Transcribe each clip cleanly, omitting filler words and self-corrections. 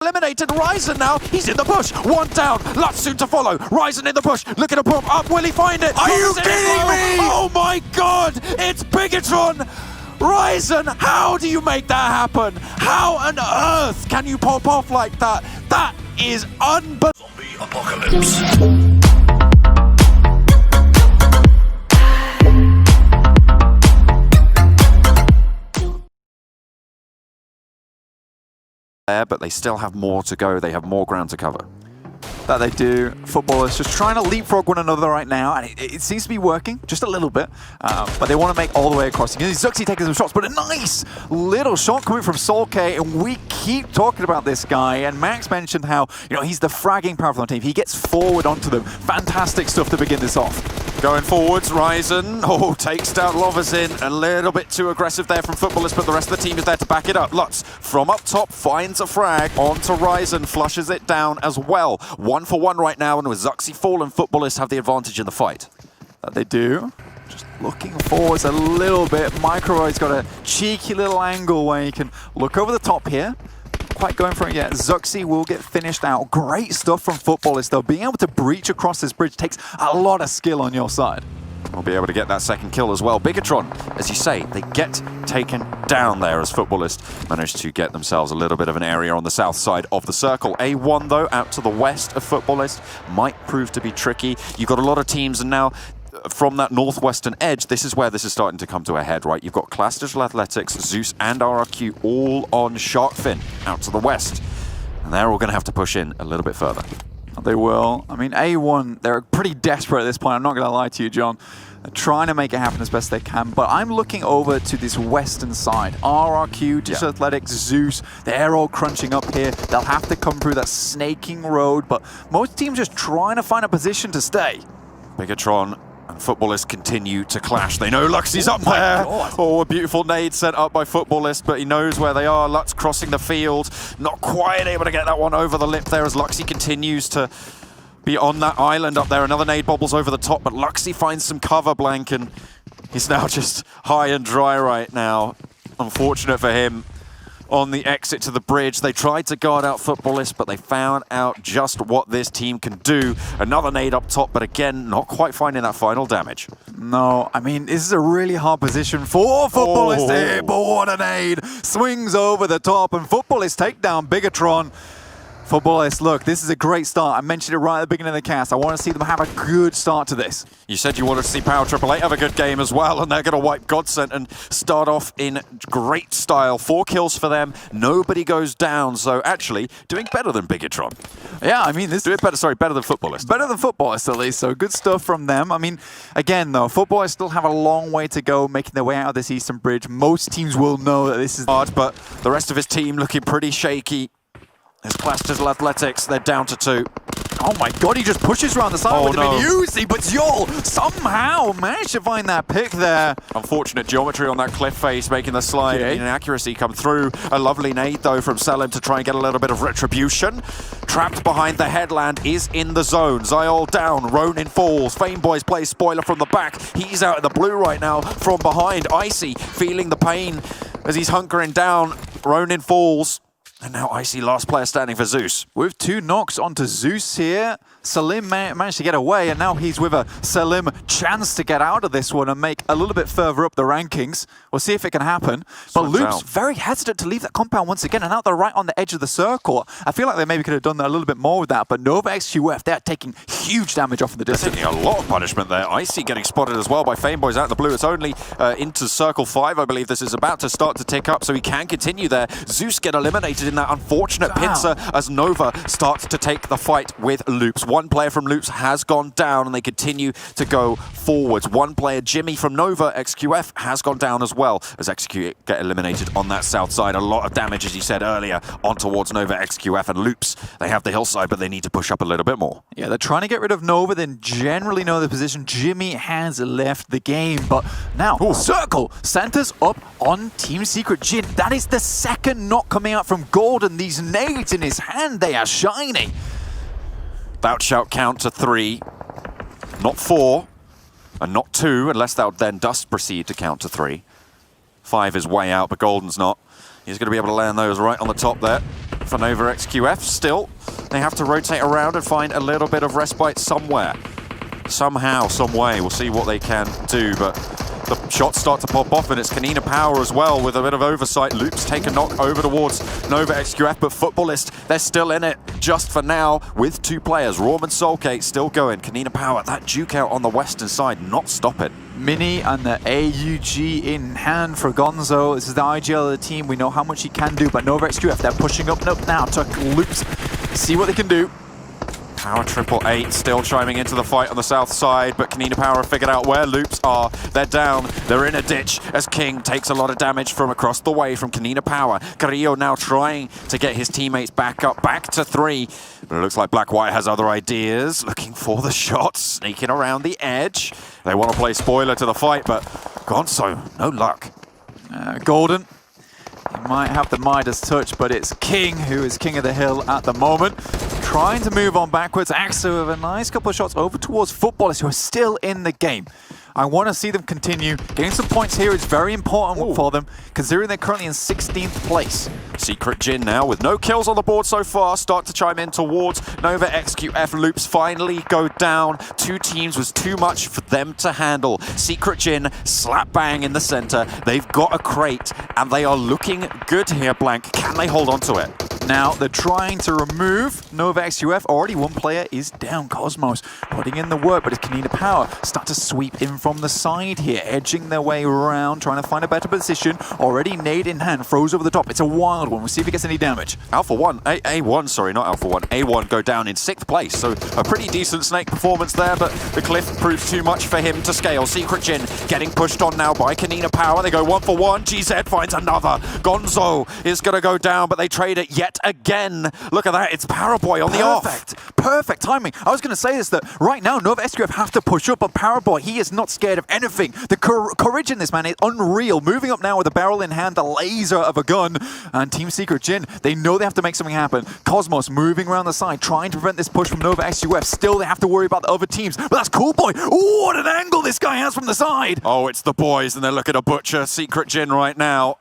Eliminated Ryzen now, he's in the bush, one down, Lutz soon to follow, Ryzen in the bush, looking to pump up, will he find it? Are you kidding me? Oh my god, it's Bigatron! Ryzen, how do you make that happen? How on earth can you pop off like that? That is unbelievable. Zombie apocalypse. But they still have more to go, they have more ground to cover. That they do. Footballers just trying to leapfrog one another right now, and it seems to be working just a little bit, but they want to make all the way across. You know, Zuxi taking some shots, but a nice little shot coming from Solk, and we keep talking about this guy, and Max mentioned how, you know, he's the fragging power for the team. He gets forward onto them. Fantastic stuff to begin this off. Going forwards, Ryzen, takes down Lovazin, a little bit too aggressive there from Footballers, but the rest of the team is there to back it up. Lutz, from up top, finds a frag, onto Ryzen, flushes it down as well. 1-for-1 right now, and with Zuxi fallen, Footballers have the advantage in the fight. That they do. Just looking forwards a little bit. Microvoid's got a cheeky little angle where you can look over the top here. Quite going for it yet. Zuxi will get finished out. Great stuff from Footballers though. Being able to breach across this bridge takes a lot of skill on your side. We'll be able to get that second kill as well. Bigatron, as you say, they get taken down there as Footballers manage to get themselves a little bit of an area on the south side of the circle. A1 though, out to the west of Footballers, might prove to be tricky. You've got a lot of teams, and now from that northwestern edge, this is where this is starting to come to a head, right? You've got Class Digital Athletics, Zeus and RRQ all on Sharkfin out to the west. And they're all going to have to push in a little bit further. They will. I mean, A1, they're pretty desperate at this point. I'm not going to lie to you, John. They're trying to make it happen as best they can, but I'm looking over to this western side. RRQ, Digital Athletics, Zeus, they're all crunching up here. They'll have to come through that snaking road, but most teams just trying to find a position to stay. Bigatron and Footballers continue to clash. They know Luxi's up there. Oh, a beautiful nade sent up by Footballers, but he knows where they are. Lux crossing the field. Not quite able to get that one over the lip there as Luxi continues to be on that island up there. Another nade bobbles over the top, but Luxi finds some cover, Blank, and he's now just high and dry right now. Unfortunate for him. On the exit to the bridge, they tried to guard out Footballers, but they found out just what this team can do. Another nade up top, but again, not quite finding that final damage. No, I mean, this is a really hard position for Footballers here, but what a nade! Swings over the top, and Footballers take down Bigatron. Footballers, look, this is a great start. I mentioned it right at the beginning of the cast. I want to see them have a good start to this. You said you wanted to see Power 888 have a good game as well, and they're going to wipe Godsent and start off in great style. 4 kills for them. Nobody goes down, so actually doing better than Bigatron. Yeah, I mean, this doing better. Sorry, better than Footballers. Better than Footballers, at least. So good stuff from them. I mean, again, though, Footballers still have a long way to go, making their way out of this Eastern Bridge. Most teams will know that this is hard, but the rest of his team looking pretty shaky. There's Class Digital Athletics, they're down to 2. Oh my god, he just pushes around the side with him easy, but Yol somehow managed to find that pick there. Unfortunate geometry on that cliff face, making the slide and inaccuracy come through. A lovely nade though from Selim to try and get a little bit of retribution. Trapped behind the headland, is in the zone. Zyol down, Ronin falls. Fameboys plays spoiler from the back. He's out in the blue right now from behind. Icy feeling the pain as he's hunkering down. Ronin falls. And now Icy, last player standing for Zeus. With 2 knocks onto Zeus here, Salim managed to get away, and now he's with a Salim chance to get out of this one and make a little bit further up the rankings. We'll see if it can happen. But Loop's very hesitant to leave that compound once again, and now they're right on the edge of the circle. I feel like they maybe could have done that a little bit more with that, but NV-XQF, they're taking huge damage off in the distance. They're taking a lot of punishment there. Icy getting spotted as well by Fameboys out in the blue. It's only into circle 5, I believe. This is about to start to tick up, so he can continue there. Zeus get eliminated in that unfortunate pincer as Nova starts to take the fight with Loops. One player from Loops has gone down, and they continue to go forwards. One player, Jimmy from NV-XQF, has gone down as well as XQ get eliminated on that south side. A lot of damage, as you said earlier, on towards NV-XQF and Loops. They have the hillside, but they need to push up a little bit more. Yeah, they're trying to get rid of Nova, then generally know the position. Jimmy has left the game, but now Circle centers up on Team Secret Jin. That is the second knock coming out from Golden. These nades in his hand, they are shiny. Thou shalt count to 3, not 4, and not 2, unless thou then dost proceed to count to 3. 5 is way out, but Golden's not. He's going to be able to land those right on the top there. for NV-XQF. Still, they have to rotate around and find a little bit of respite somewhere. Somehow, some way, we'll see what they can do, but the shots start to pop off, and it's Kanina Power as well with a bit of oversight. Loops take a knock over towards NV-XQF, but Footballist, they're still in it just for now with 2 players. Rawm and Soulcake still going. Kanina Power, that juke out on the western side, not stopping. Mini and the AUG in hand for Gonzo. This is the IGL of the team. We know how much he can do, but NV-XQF, they're pushing up now to Loops. See what they can do. Power 888 still chiming into the fight on the south side, but Kanina Power have figured out where Loops are. They're down, they're in a ditch as King takes a lot of damage from across the way from Kanina Power. Carrillo now trying to get his teammates back up, back to 3. But it looks like Black White has other ideas, looking for the shots, sneaking around the edge. They want to play spoiler to the fight, but Gonzo, no luck. Golden. He might have the Midas touch, but it's King who is king of the hill at the moment. Trying to move on backwards. Axel with a nice couple of shots over towards Footballers who are still in the game. I want to see them continue. Getting some points here is very important for them, considering they're currently in 16th place. Secret Jin now with no kills on the board so far, start to chime in towards NV-XQF. Loops finally go down. 2 teams was too much for them to handle. Secret Jin slap bang in the center. They've got a crate and they are looking good here, Blank. Can they hold on to it? Now they're trying to remove NV-XQF. Already 1 player is down. Cosmos putting in the work, but it's Kanina Power start to sweep in from the side here, edging their way around, trying to find a better position. Already nade in hand, throws over the top. It's a wild one. We'll see if he gets any damage. A1, sorry, not Alpha 1. A1 go down in 6th place, so a pretty decent Snake performance there, but the cliff proves too much for him to scale. Secret Jin getting pushed on now by Kanina Power. They go 1 for 1. GZ finds another. Gonzo is going to go down, but they trade it yet again. Look at that. It's Paraboy on the off. Perfect timing. I was going to say this, that right now NV-XQF have to push up, but Paraboy, he is not scared of anything. The courage in this man is unreal. Moving up now with a barrel in hand, the laser of a gun, and Team Secret Jin, they know they have to make something happen. Cosmos moving around the side, trying to prevent this push from NV-XQF. Still, they have to worry about the other teams, but that's Cool Boy. Ooh, what an angle this guy has from the side. Oh, it's the boys, and they're looking to butcher Secret Jin right now.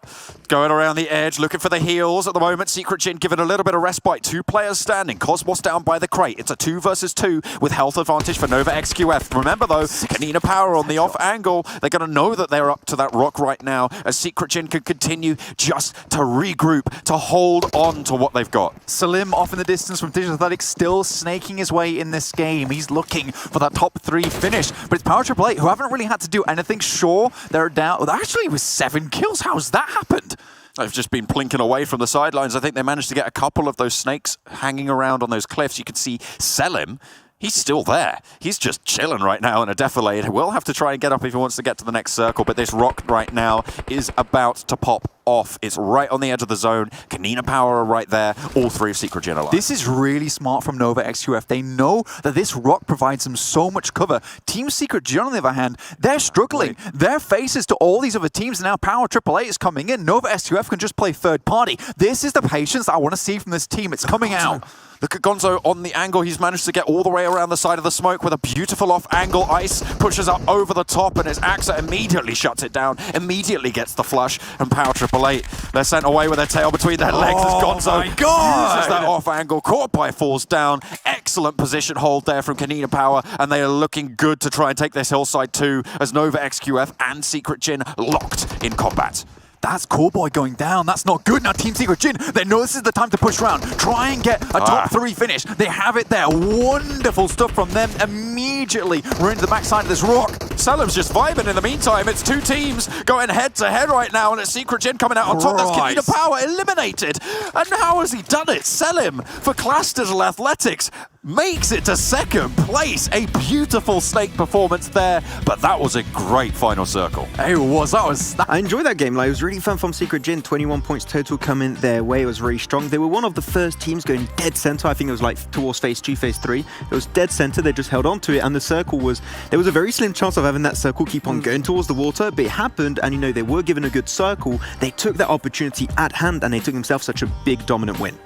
Going around the edge, looking for the heals at the moment. Secret Jin given a little bit of respite. 2 players standing. Cosmos down by the crate. It's a 2 versus 2 with health advantage for NV-XQF. Remember though, Kanina Power on the off angle. They're going to know that they're up to that rock right now as Secret Jin can continue just to regroup, to hold on to what they've got. Salim off in the distance from Digital Athletics, still snaking his way in this game. He's looking for that top 3 finish, but it's Power 888 who haven't really had to do anything. Sure, they're down. Actually, with 7 kills, how's that happened? They've just been plinking away from the sidelines. I think they managed to get a couple of those snakes hanging around on those cliffs. You can see Selim. He's still there. He's just chilling right now in a defilade. We'll have to try and get up if he wants to get to the next circle, but this rock right now is about to pop off. It's right on the edge of the zone. Kanina Power are right there. All 3 of Secret Jin alive. This is really smart from NV-XQF. They know that this rock provides them so much cover. Team Secret Jin, on the other hand, they're struggling. They're faces to all these other teams. Now Power 888 is coming in. NV-XQF can just play third party. This is the patience I want to see from this team. It's coming out. Look at Gonzo on the angle. He's managed to get all the way around the side of the smoke with a beautiful off-angle ice. Pushes up over the top, and his Axa immediately shuts it down. Immediately gets the flush, and Power 888, they're sent away with their tail between their legs as Gonzo uses that off-angle. Caught by falls down. Excellent position hold there from Kanina Power, and they are looking good to try and take this hillside too, as NV-XQF and Secret Jin locked in combat. That's Cool Boy going down. That's not good. Now Team Secret Jin, they know this is the time to push around. Try and get a top 3 finish. They have it there. Wonderful stuff from them. Immediately we're into the backside of this rock. Selim's just vibing in the meantime. It's 2 teams going head to head right now, and it's Secret Jin coming out on top. That's Kanina Power eliminated. And how has he done it? Selim for Class Digital Athletics makes it to 2nd place. A beautiful Snake performance there, but that was a great final circle. It was. I enjoyed that game. Like, it was really fun from Secret Jin. 21 points total coming their way. It was very strong. They were one of the first teams going dead center. I think it was like towards phase 2, phase 3. It was dead center. They just held on to it, and the circle was, there was a very slim chance of having that circle keep on going towards the water, but it happened, and you know, they were given a good circle. They took that opportunity at hand, and they took themselves such a big dominant win.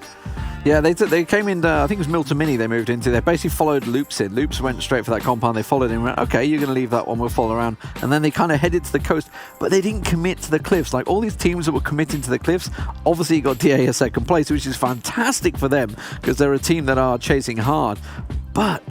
Yeah, they came in, I think it was Milton Mini they moved into. They basically followed Loops in. Loops went straight for that compound. They followed him and went, okay, you're going to leave that one, we'll follow around. And then they kind of headed to the coast, but they didn't commit to the cliffs. Like all these teams that were committing to the cliffs, obviously got DA a second place, which is fantastic for them because they're a team that are chasing hard. But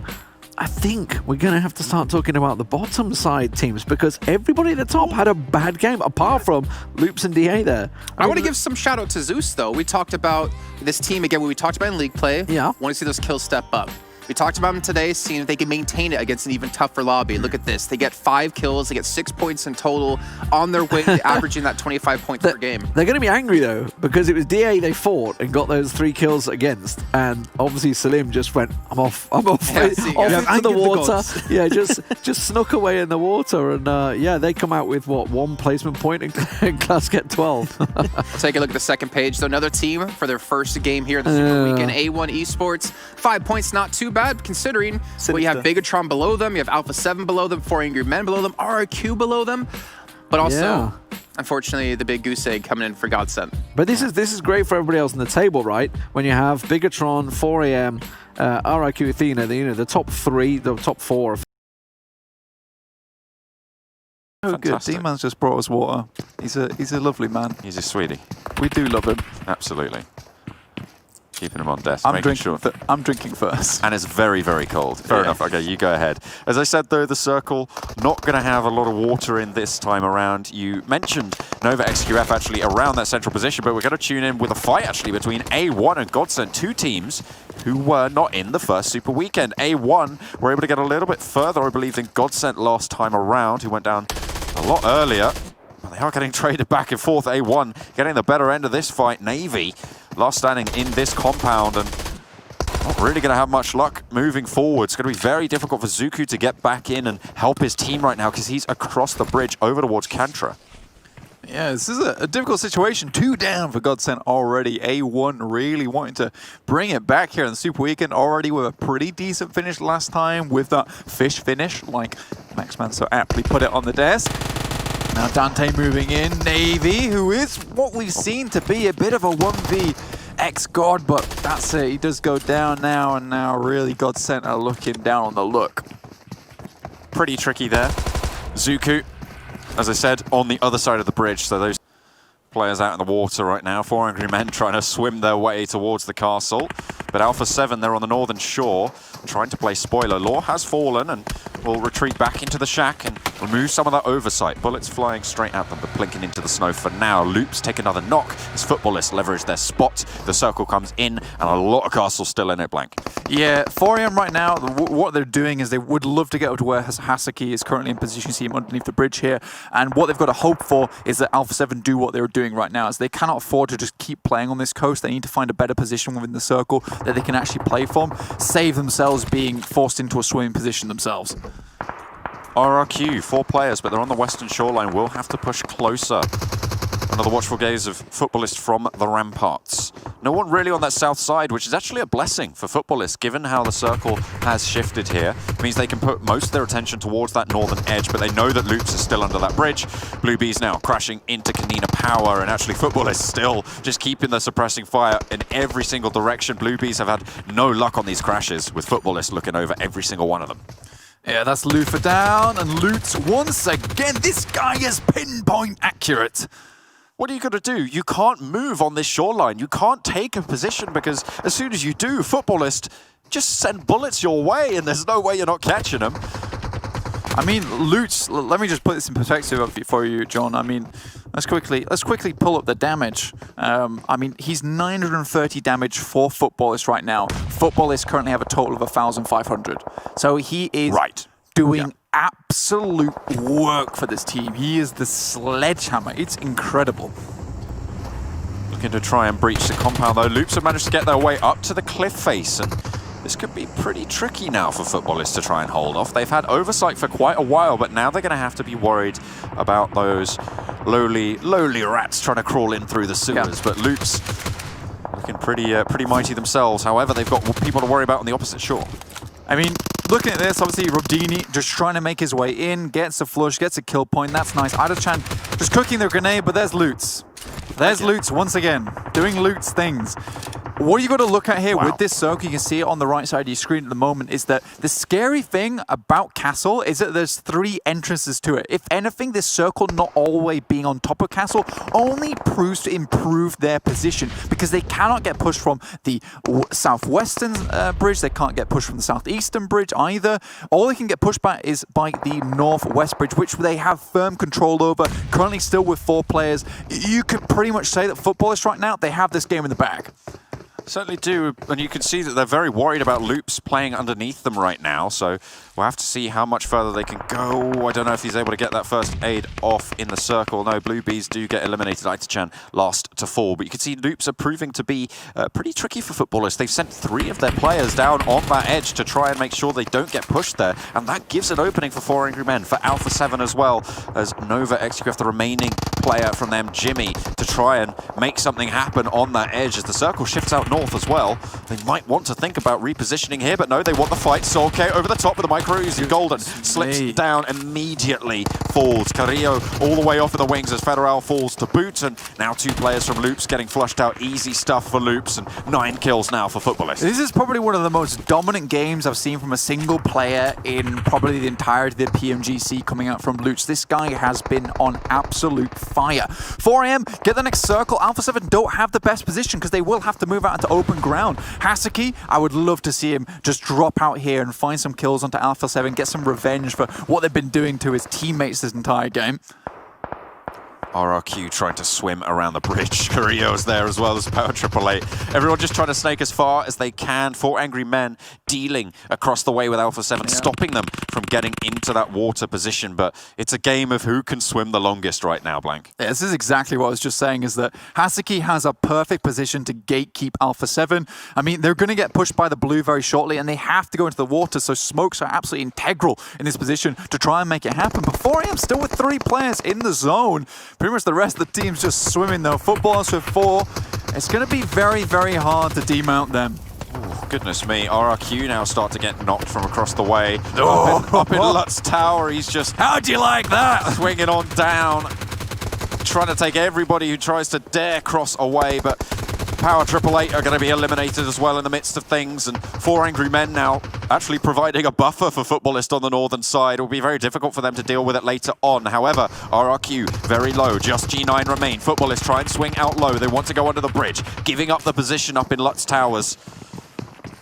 I think we're going to have to start talking about the bottom side teams because everybody at the top had a bad game apart from Loops and DA there. I want to give some shout out to Zeus though. We talked about this team again, what we talked about in league play. Yeah. Want to see those kills step up. We talked about them today, seeing if they can maintain it against an even tougher lobby. Look at this. They get 5 kills. They get 6 points in total on their way to averaging that 25 points per game. They're going to be angry, though, because it was DA they fought and got those 3 kills against. And obviously, Salim just went, I'm off. I'm off, Yeah, off into the water. Yeah, just snuck away in the water. And yeah, they come out with, what, 1 placement point and Class get 12. We'll take a look at the second page. So another team for their first game here in the Super Weekend. A1 Esports. 5 points, not too bad considering. Well, you have Bigatron below them, you have Alpha 7 below them, 4 Angry Men below them, RRQ below them, but also, unfortunately, the big goose egg coming in for Godsent. But this is great for everybody else on the table, right? When you have Bigatron, 4AM, RRQ Athena, the top 3, the top 4. Oh, good. D-Man's just brought us water. He's a lovely man. He's a sweetie. We do love him. Absolutely. Keeping him on desk, I'm making drinking. sure. I'm drinking first. And it's very, very cold. Fair enough. Okay, you go ahead. As I said, though, the circle not going to have a lot of water in this time around. You mentioned NV-XQF actually around that central position, but we're going to tune in with a fight actually between A1 and Godsent, 2 teams who were not in the first Super Weekend. A1 were able to get a little bit further, I believe, than Godsent last time around, who went down a lot earlier. They are getting traded back and forth. A1 getting the better end of this fight. Navy last standing in this compound and not really going to have much luck moving forward. It's going to be very difficult for Zuku to get back in and help his team right now because he's across the bridge over towards Kantra. Yeah, this is a difficult situation. 2 down for Godsent already. A1 really wanting to bring it back here in the Super Weekend already with a pretty decent finish last time with that fish finish, like Maxman so aptly put it on the desk. Now Dante moving in. Navy, who is what we've seen to be a bit of a 1v God, but that's it. He does go down now, and now really Godsent are looking down on the look. Pretty tricky there. Zuku, as I said, on the other side of the bridge, so those players out in the water right now. 4 Angry Men trying to swim their way towards the castle. But Alpha 7, they're on the northern shore, trying to play spoiler. Law has fallen and will retreat back into the shack and remove some of that oversight. Bullets flying straight at them, but plinking into the snow for now. Loops take another knock as Footballists leverage their spot. The circle comes in, and a lot of castles still in it, Blank. Yeah, 4AM right now, what they're doing is they would love to get up to where Hasaki is currently in position. You see him underneath the bridge here. And what they've got to hope for is that Alpha 7 do what they're doing right now. As they cannot afford to just keep playing on this coast. They need to find a better position within the circle that they can actually play from, save themselves being forced into a swimming position themselves. RRQ, 4 players, but they're on the western shoreline. Will have to push closer. Another watchful gaze of Footballists from the ramparts. No one really on that south side, which is actually a blessing for Footballists, given how the circle has shifted here. It means they can put most of their attention towards that northern edge, but they know that Loops is still under that bridge. Blue Bees now crashing into Kanina Power, and actually Footballists still just keeping the suppressing fire in every single direction. Blue Bees have had no luck on these crashes, with Footballists looking over every single one of them. Yeah, that's Lufa down, and Loots once again. This guy is pinpoint accurate. What are you going to do? You can't move on this shoreline. You can't take a position because as soon as you do, Footballist just send bullets your way and there's no way you're not catching them. I mean, Loots, let me just put this in perspective for you, John. I mean, let's quickly pull up the damage. I mean, he's 930 damage for Footballist right now. Footballists currently have a total of 1,500. So he is doing absolute work for this team. He is the sledgehammer. It's incredible. Looking to try and breach the compound though. Loops have managed to get their way up to the cliff face, and this could be pretty tricky now for Footballists to try and hold off. They've had oversight for quite a while, but now they're going to have to be worried about those lowly rats trying to crawl in through the sewers. Yeah. But Loops looking pretty mighty themselves. However, they've got people to worry about on the opposite shore. I mean, looking at this, obviously Rodini just trying to make his way in, gets a flush, gets a kill point. That's nice. Ida-chan just cooking their grenade, but there's Loots. There's Loots once again, doing Loots things. What you got to look at here Wow. with this circle, you can see it on the right side of your screen at the moment, is that the scary thing about Castle is that there's 3 entrances to it. If anything, this circle not always being on top of Castle only proves to improve their position because they cannot get pushed from the southwestern bridge, they can't get pushed from the southeastern bridge either. All they can get pushed by is by the northwest bridge, which they have firm control over, currently still with 4 players. You could pretty much say that Footballists right now, they have this game in the bag. Certainly do, and you can see that they're very worried about Loops playing underneath them right now, so we'll have to see how much further they can go. I don't know if he's able to get that first aid off in the circle. No, Blue Bees do get eliminated. Aita-chan last to fall, but you can see Loops are proving to be pretty tricky for Footballists. They've sent 3 of their players down on that edge to try and make sure they don't get pushed there, and that gives an opening for 4 Angry Men, for Alpha 7 as well, as NV-XQF, the remaining player from them, Jimmy, to try and make something happen on that edge as the circle shifts out north as well. They might want to think about repositioning here, but no, they want the fight. Solke over the top with the micro Uzi. Golden slips down immediately, falls. Carrillo all the way off in the wings as Federal falls to boot, and now 2 players from Loops getting flushed out. Easy stuff for Loops, and 9 kills now for Footballists. This is probably one of the most dominant games I've seen from a single player in probably the entirety of the PMGC coming out from Loops. This guy has been on absolute fire. 4AM get the next circle. Alpha 7 don't have the best position because they will have to move out into open ground. Haseki, I would love to see him just drop out here and find some kills onto Alpha 7, get some revenge for what they've been doing to his teammates this entire game. RRQ trying to swim around the bridge. Carrillo's there as well as Power 888. Everyone just trying to snake as far as they can. 4 Angry Men dealing across the way with Alpha 7, stopping them from getting into that water position. But it's a game of who can swim the longest right now, Blank. Yeah, this is exactly what I was just saying, is that Haseki has a perfect position to gatekeep Alpha 7. I mean, they're going to get pushed by the blue very shortly, and they have to go into the water, so smokes are absolutely integral in this position to try and make it happen. But 4AM still with 3 players in the zone. Pretty much the rest of the team's just swimming though. Footballers with 4. It's going to be very, very hard to demount them. Ooh, goodness me, RRQ now start to get knocked from across the way. Up in Lutz Tower, he's just, how'd you like that? Swinging on down, trying to take everybody who tries to dare cross away, but Power 888 are going to be eliminated as well in the midst of things, and 4 Angry Men now actually providing a buffer for Footballist on the northern side. It will be very difficult for them to deal with it later on. However, RRQ very low, just G9 remain. Footballist try and swing out low. They want to go under the bridge, giving up the position up in Lutz Towers.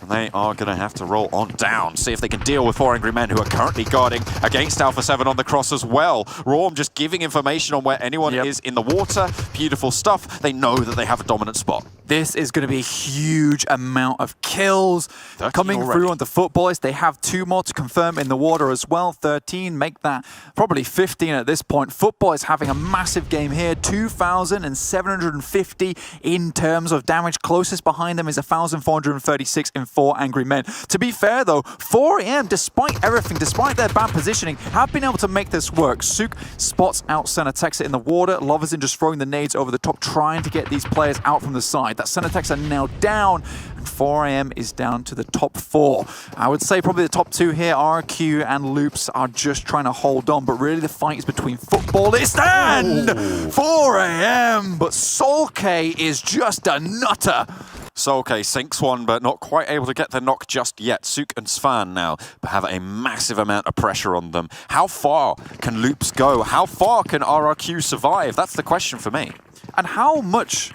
They are going to have to roll on down, see if they can deal with 4 Angry Men, who are currently guarding against Alpha 7 on the cross as well. Raum just giving information on where anyone is in the water. Beautiful stuff. They know that they have a dominant spot. This is going to be a huge amount of kills coming through onto Footballists. They have 2 more to confirm in the water as well. 13, make that probably 15 at this point. Footballists having a massive game here. 2,750 in terms of damage. Closest behind them is 1,436 in 4 Angry Men. To be fair though, 4AM, despite everything, despite their bad positioning, have been able to make this work. Sook spots out center Texas in the water. Loverson just throwing the nades over the top, trying to get these players out from the side. That center Texas are now down, and 4AM is down to the top 4. I would say probably the top 2 here, RQ and Loops, are just trying to hold on, but really the fight is between Footballist and 4AM. But Solke is just a nutter. Solke sinks one, but not quite able to get the knock just yet. Sook and Svan now have a massive amount of pressure on them. How far can Loops go? How far can RRQ survive? That's the question for me. And how much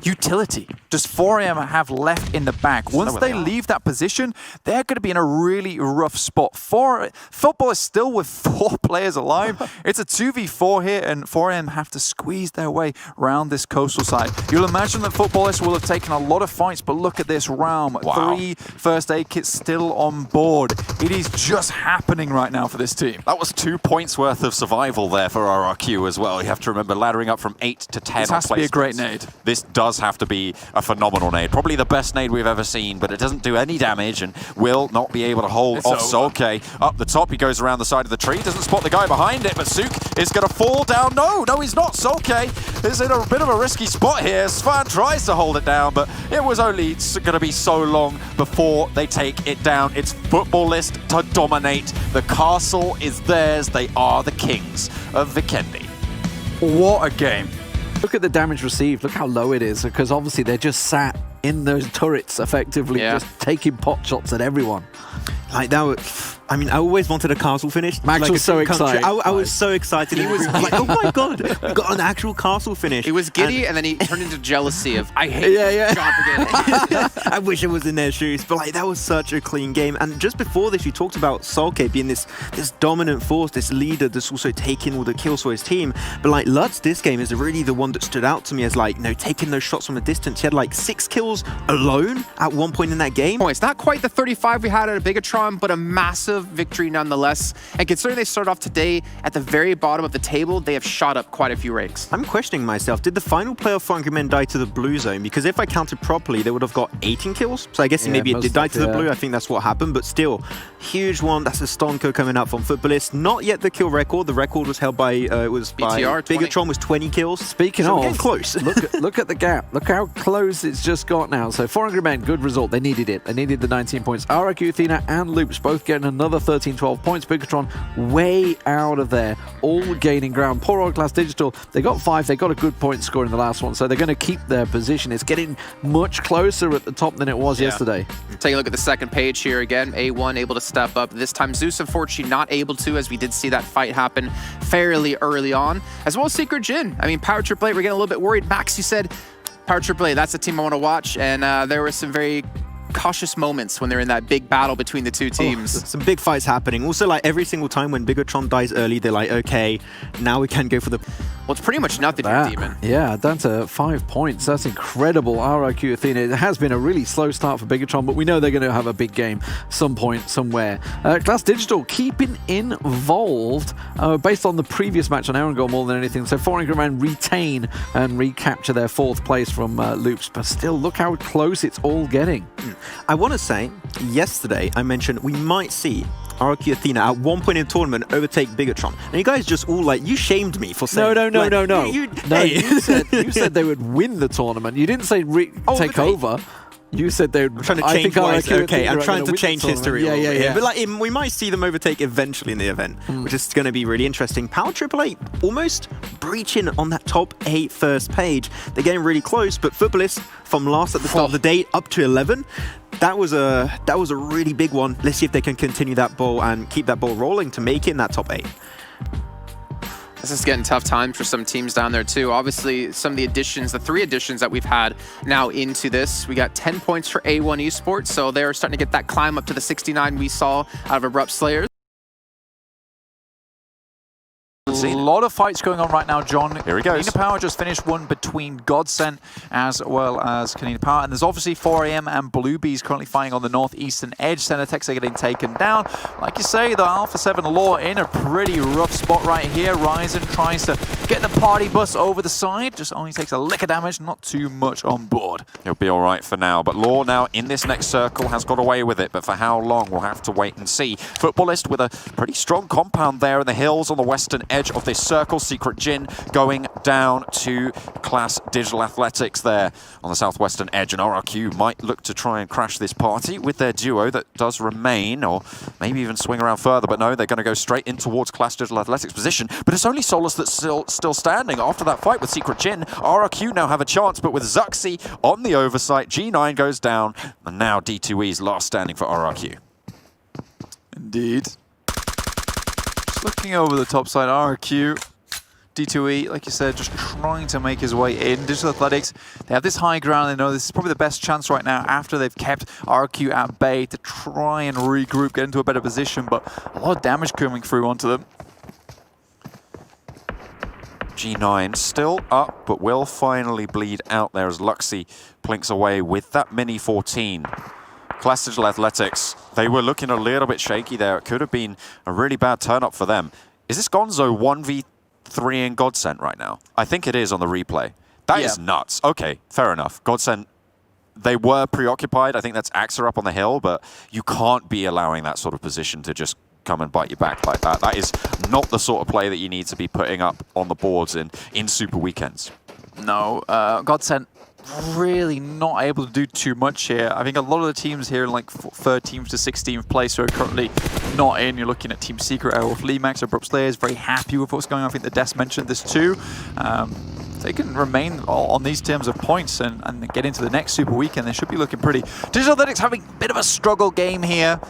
utility does 4AM have left in the bag? Once they leave that position, they're going to be in a really rough spot. Football is still with 4 players alive. It's a 2v4 here, and 4AM have to squeeze their way around this coastal side. You'll imagine that Footballists will have taken a lot of fights, but look at this round. 3 first aid kits still on board. It is just happening right now for this team. That was 2 points worth of survival there for RRQ as well. You have to remember laddering up from 8 to 10. This has to be a great nade. This does have to be a phenomenal nade. Probably the best nade we've ever seen, but it doesn't do any damage and will not be able to hold off Solke. Up the top, he goes around the side of the tree, doesn't spot the guy behind it, but Sook is going to fall down. No, he's not. Solke is in a bit of a risky spot here. Svan tries to hold it down, but it was only going to be so long before they take it down. It's Footballist to dominate. The castle is theirs. They are the kings of Vikendi. What a game. Look at the damage received. Look how low it is, because obviously they're just sat in those turrets, effectively, Yeah. just taking pot shots at everyone. Like that was, I mean, I always wanted a castle finish. Max like was a so country. excited. I was so excited. He was like, oh my god, we got an actual castle finish. He was giddy, and then he turned into jealousy of, I hate John for getting I wish I was in their shoes, but like that was such a clean game. And just before this, you talked about Solke being this dominant force, this leader that's also taking all the kills for his team. But like Lutz, this game is really the one that stood out to me as like, taking those shots from a distance. He had like 6 kills alone at one point in that game. points. Not quite the 35 we had at a Bigatron, but a massive victory nonetheless. And considering they started off today at the very bottom of the table, they have shot up quite a few ranks. I'm questioning myself. Did the final player of Hungry Men die to the blue zone? Because if I counted properly, they would have got 18 kills. So I guess maybe it did die to the blue. I think that's what happened. But still, huge one. That's a Stonko coming out from Footballist. Not yet the kill record. The record was held by BTR, Bigatron was 20 kills. Speaking so of, we're getting close. look at the gap. Look how close it's just got now. So 400 men, good result. They needed it. They needed the 19 points. RIQ, Athena, and Loops both getting another 13-12 points. Bigatron way out of there, all gaining ground. Poor old Class Digital, they got 5. They got a good point score in the last one, so they're going to keep their position. It's getting much closer at the top than it was yesterday. Take a look at the second page here again. A1 able to step up. This time Zeus unfortunately not able to, as we did see that fight happen fairly early on. As well as Secret Jin. I mean, Power Triple 8, we're getting a little bit worried. Max, you said Power Triple 8, that's the team I want to watch. And there were some very cautious moments when they're in that big battle between the two teams. Some big fights happening. Also, like every single time when Bigatron dies early, they're like, okay, now we can go for the... Well, it's pretty much nothing here, Demon. Yeah, down to 5 points. That's incredible. RIQ Athena. It has been a really slow start for Bigatron, but we know they're going to have a big game some point, somewhere. Class Digital keeping involved based on the previous match on Erangel more than anything. So 400 men retain and recapture their 4th place from Loops, but still look how close it's all getting. I want to say, yesterday I mentioned we might see RQ Athena at one point in the tournament overtake Bigatron. And you guys just all like, you shamed me for saying... No. Hey. You said they would win the tournament. You didn't say take over. You said they would... I'm trying to change I'm trying to change history a little bit here. But like, we might see them overtake eventually in the event, which is going to be really interesting. Power Triple 8 almost breaching on that top 8 first page. They're getting really close, but Footballist from last at the start of the day up to 11. That was a really big one. Let's see if they can continue that ball and keep that ball rolling to make it in that top 8. This is getting tough times for some teams down there too. Obviously, some of the additions, the 3 additions that we've had now into this, we got 10 points for A1 Esports, so they're starting to get that climb up to the 69 we saw out of Abrupt Slayers. A lot of fights going on right now, John. Here he goes. Kanina Power just finished one between Godsent as well as Kanina Power. And there's obviously 4AM and Bluebees currently fighting on the northeastern edge. Cenetex are getting taken down. Like you say, the Alpha 7 Law in a pretty rough spot right here. Ryzen tries to get the party bus over the side. Just only takes a lick of damage, not too much on board. He'll be all right for now. But Law now in this next circle has got away with it. But for how long, we'll have to wait and see. Footballist with a pretty strong compound there in the hills on the western edge of this circle. Secret Jin going down to Class Digital Athletics there on the southwestern edge, and RRQ might look to try and crash this party with their duo that does remain, or maybe even swing around further, but no, they're going to go straight in towards Class Digital Athletics position. But it's only Solus that's still standing after that fight with Secret Jin. RRQ now have a chance, but with Zuxi on the oversight, G9 goes down, and now D2E's last standing for RRQ. Indeed. Just looking over the top side, RQ, D2E, like you said, just trying to make his way in. Digital Athletics, they have this high ground. They know this is probably the best chance right now after they've kept RQ at bay to try and regroup, get into a better position, but a lot of damage coming through onto them. G9 still up, but will finally bleed out there as Luxy plinks away with that Mini 14. Class Digital Athletics, they were looking a little bit shaky there. It could have been a really bad turn-up for them. Is this Gonzo 1v3 in Godsent right now? I think it is on the replay. That is nuts. Okay, fair enough. Godsent, they were preoccupied. I think that's Axa up on the hill, but you can't be allowing that sort of position to just come and bite you back like that. That is not the sort of play that you need to be putting up on the boards in Super Weekends. No, Godsent really not able to do too much here. I think a lot of the teams here in like 13th to 16th place are currently not in. You're looking at Team Secret, Airwolf, Limax, Abrupt Slayers, very happy with what's going on. I think the Des mentioned this too. if they can remain on these terms of points and get into the next Super Weekend, they should be looking pretty. Digital Athletics having a bit of a struggle game here.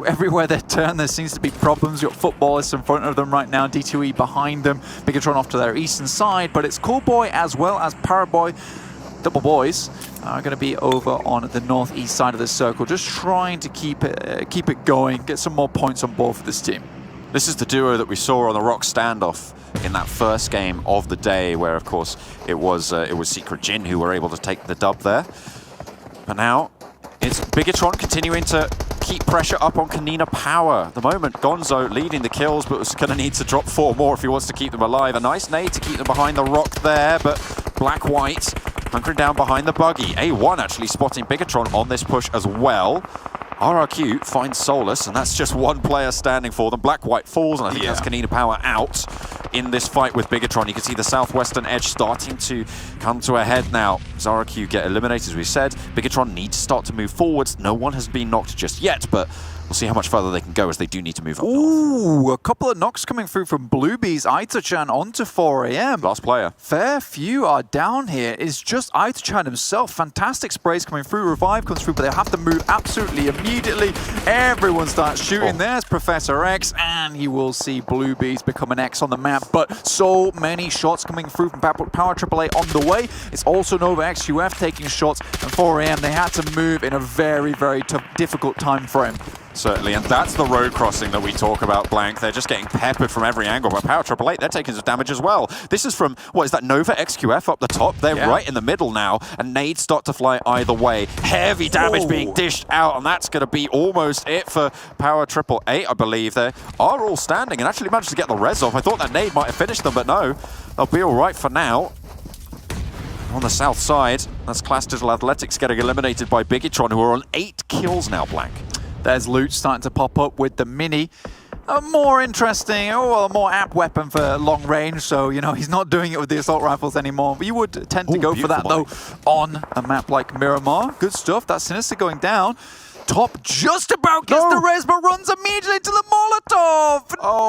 Everywhere they turn, there seems to be problems. You've got Footballists in front of them right now, D2E behind them, Bigatron off to their eastern side, but it's Coolboy as well as Paraboy. Double boys are going to be over on the northeast side of the circle, just trying to keep it going, get some more points on board for this team. This is the duo that we saw on the Rock standoff in that first game of the day, where of course it was Secret Jin who were able to take the dub there. But now it's Bigatron continuing to keep pressure up on Kanina Power. At the moment, Gonzo leading the kills, but was going to need to drop 4 more if he wants to keep them alive. A nice nade to keep them behind the rock there, but Black-White hunkering down behind the buggy. A1 actually spotting Bigatron on this push as well. RRQ finds Solus, and that's just one player standing for them. Black-White falls, and I think that's Kanina Power out in this fight with Bigatron. You can see the southwestern edge starting to come to a head now. As RRQ get eliminated, as we said, Bigatron needs to start to move forwards. No one has been knocked just yet, but we'll see how much further they can go as they do need to move up north. Ooh, a couple of knocks coming through from Bluebees. Aita-chan onto 4AM. Last player. Fair few are down here. It's just Aita-chan himself. Fantastic sprays coming through. Revive comes through, but they have to move absolutely immediately. Everyone starts shooting. There's Professor X, and he will see Bluebees become an X on the map. But so many shots coming through from Power AAA on the way. It's also NV-XQF taking shots, and 4AM, they had to move in a very, very tough, difficult time frame. Certainly, and that's the road crossing that we talk about, Blank. They're just getting peppered from every angle, but Power AAA, they're taking some damage as well. This is from, what is that, NV-XQF up the top? They're right in the middle now, and nades start to fly either way. Heavy damage being dished out, and that's going to be almost it for Power AAA, I believe. They are all standing and actually managed to get the res off. I thought that nade might have finished them, but no. They'll be all right for now. On the south side, that's Class Digital Athletics getting eliminated by Bigatron, who are on 8 kills now, Blank. There's loot starting to pop up with the Mini. A more interesting, a more apt weapon for long range, so, you know, he's not doing it with the assault rifles anymore. We would tend to go for that, though, on a map like Miramar. Good stuff. That Sinister going down. Top just about gets the res, but runs immediately to the Molotov. Oh,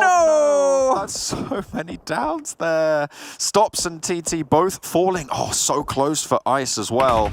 no. That's so many downs there. Stops and TT both falling. Oh, so close for Ice as well.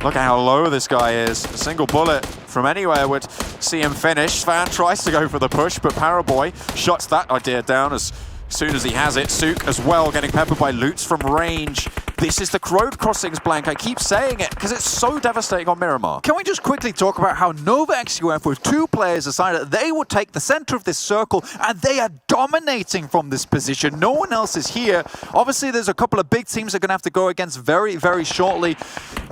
Look at how low this guy is. A single bullet from anywhere would see him finish. Fan tries to go for the push, but Paraboy shuts that idea down as soon as he has it. Sook as well getting peppered by loots from range. This is the road crossings, Blank. I keep saying it because it's so devastating on Miramar. Can we just quickly talk about how NV-XQF, with 2 players, decided they would take the center of this circle, and they are dominating from this position. No one else is here. Obviously, there's a couple of big teams they're going to have to go against very, very shortly.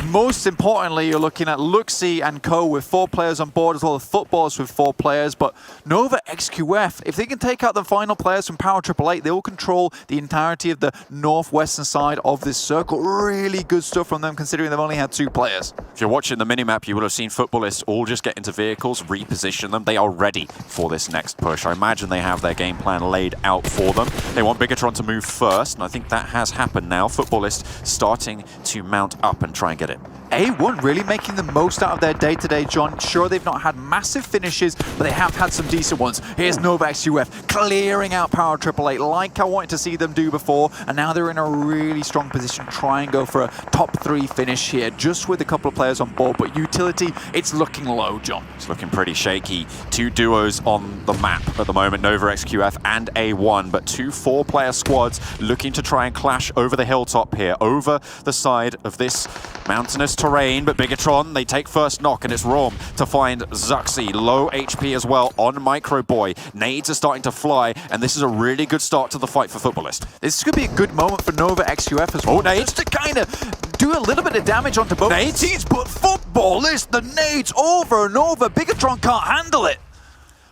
Most importantly, you're looking at Luxy and Co. with 4 players on board, as well as Footballs with 4 players. But NV-XQF, if they can take out the final players from Power AAA, they will control the entirety of the northwestern side of this circle. Really good stuff from them, considering they've only had 2 players. If you're watching the minimap, you will have seen Footballists all just get into vehicles, reposition them. They are ready for this next push. I imagine they have their game plan laid out for them. They want Bigatron to move first, and I think that has happened now. Footballists starting to mount up and try and get it. A1 really making the most out of their day today, John. Sure, they've not had massive finishes, but they have had some decent ones. Here's NV-XQF clearing out Power AAA like I wanted to see them do before, and now they're in a really strong position to try and go for a top 3 finish here, just with a couple of players on board. But utility, it's looking low, John. It's looking pretty shaky. 2 duos on the map at the moment, NV-XQF and A1, but 2 4-player squads looking to try and clash over the hilltop here, over the side of this mountainous terrain. But Bigatron, they take first knock, and it's Rom to find Zuxi. Low HP as well on Micro Boy. Nades are starting to fly, and this is a really good start to the fight for Footballist. This could be a good moment for NV-XQF as well. Oh, nades to kind of do a little bit of damage onto both teams, but Footballist, the nades over and over. Bigatron can't handle it.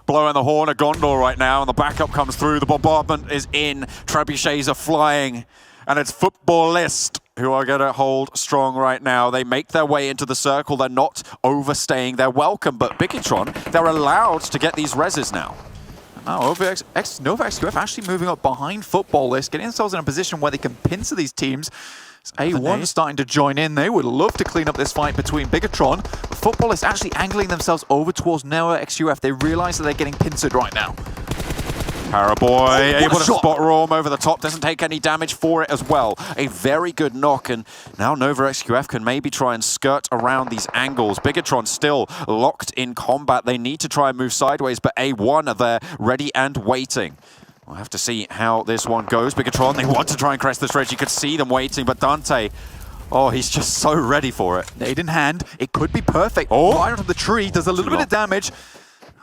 Blowing the horn of Gondor right now, and the backup comes through. The bombardment is in. Trebuchets are flying, and it's Footballist who are going to hold strong right now. They make their way into the circle. They're not overstaying their welcome, but Bigatron, they're allowed to get these reses now. Now, NV-XQF actually moving up behind Footballist, getting themselves in a position where they can pincer these teams. A1 starting to join in. They would love to clean up this fight between Bigatron. But Footballist actually angling themselves over towards NV-XQF. They realize that they're getting pincered right now. Paraboy able to shot. spot Raum over the top, doesn't take any damage for it as well. A very good knock, and now NV-XQF can maybe try and skirt around these angles. Bigatron still locked in combat. They need to try and move sideways, but A1 are there ready and waiting. We'll have to see how this one goes. Bigatron, they want to try and crest this ridge. You could see them waiting, but Dante, oh, he's just so ready for it. Nade in hand, it could be perfect. Oh. Right onto the tree, does a little bit of damage.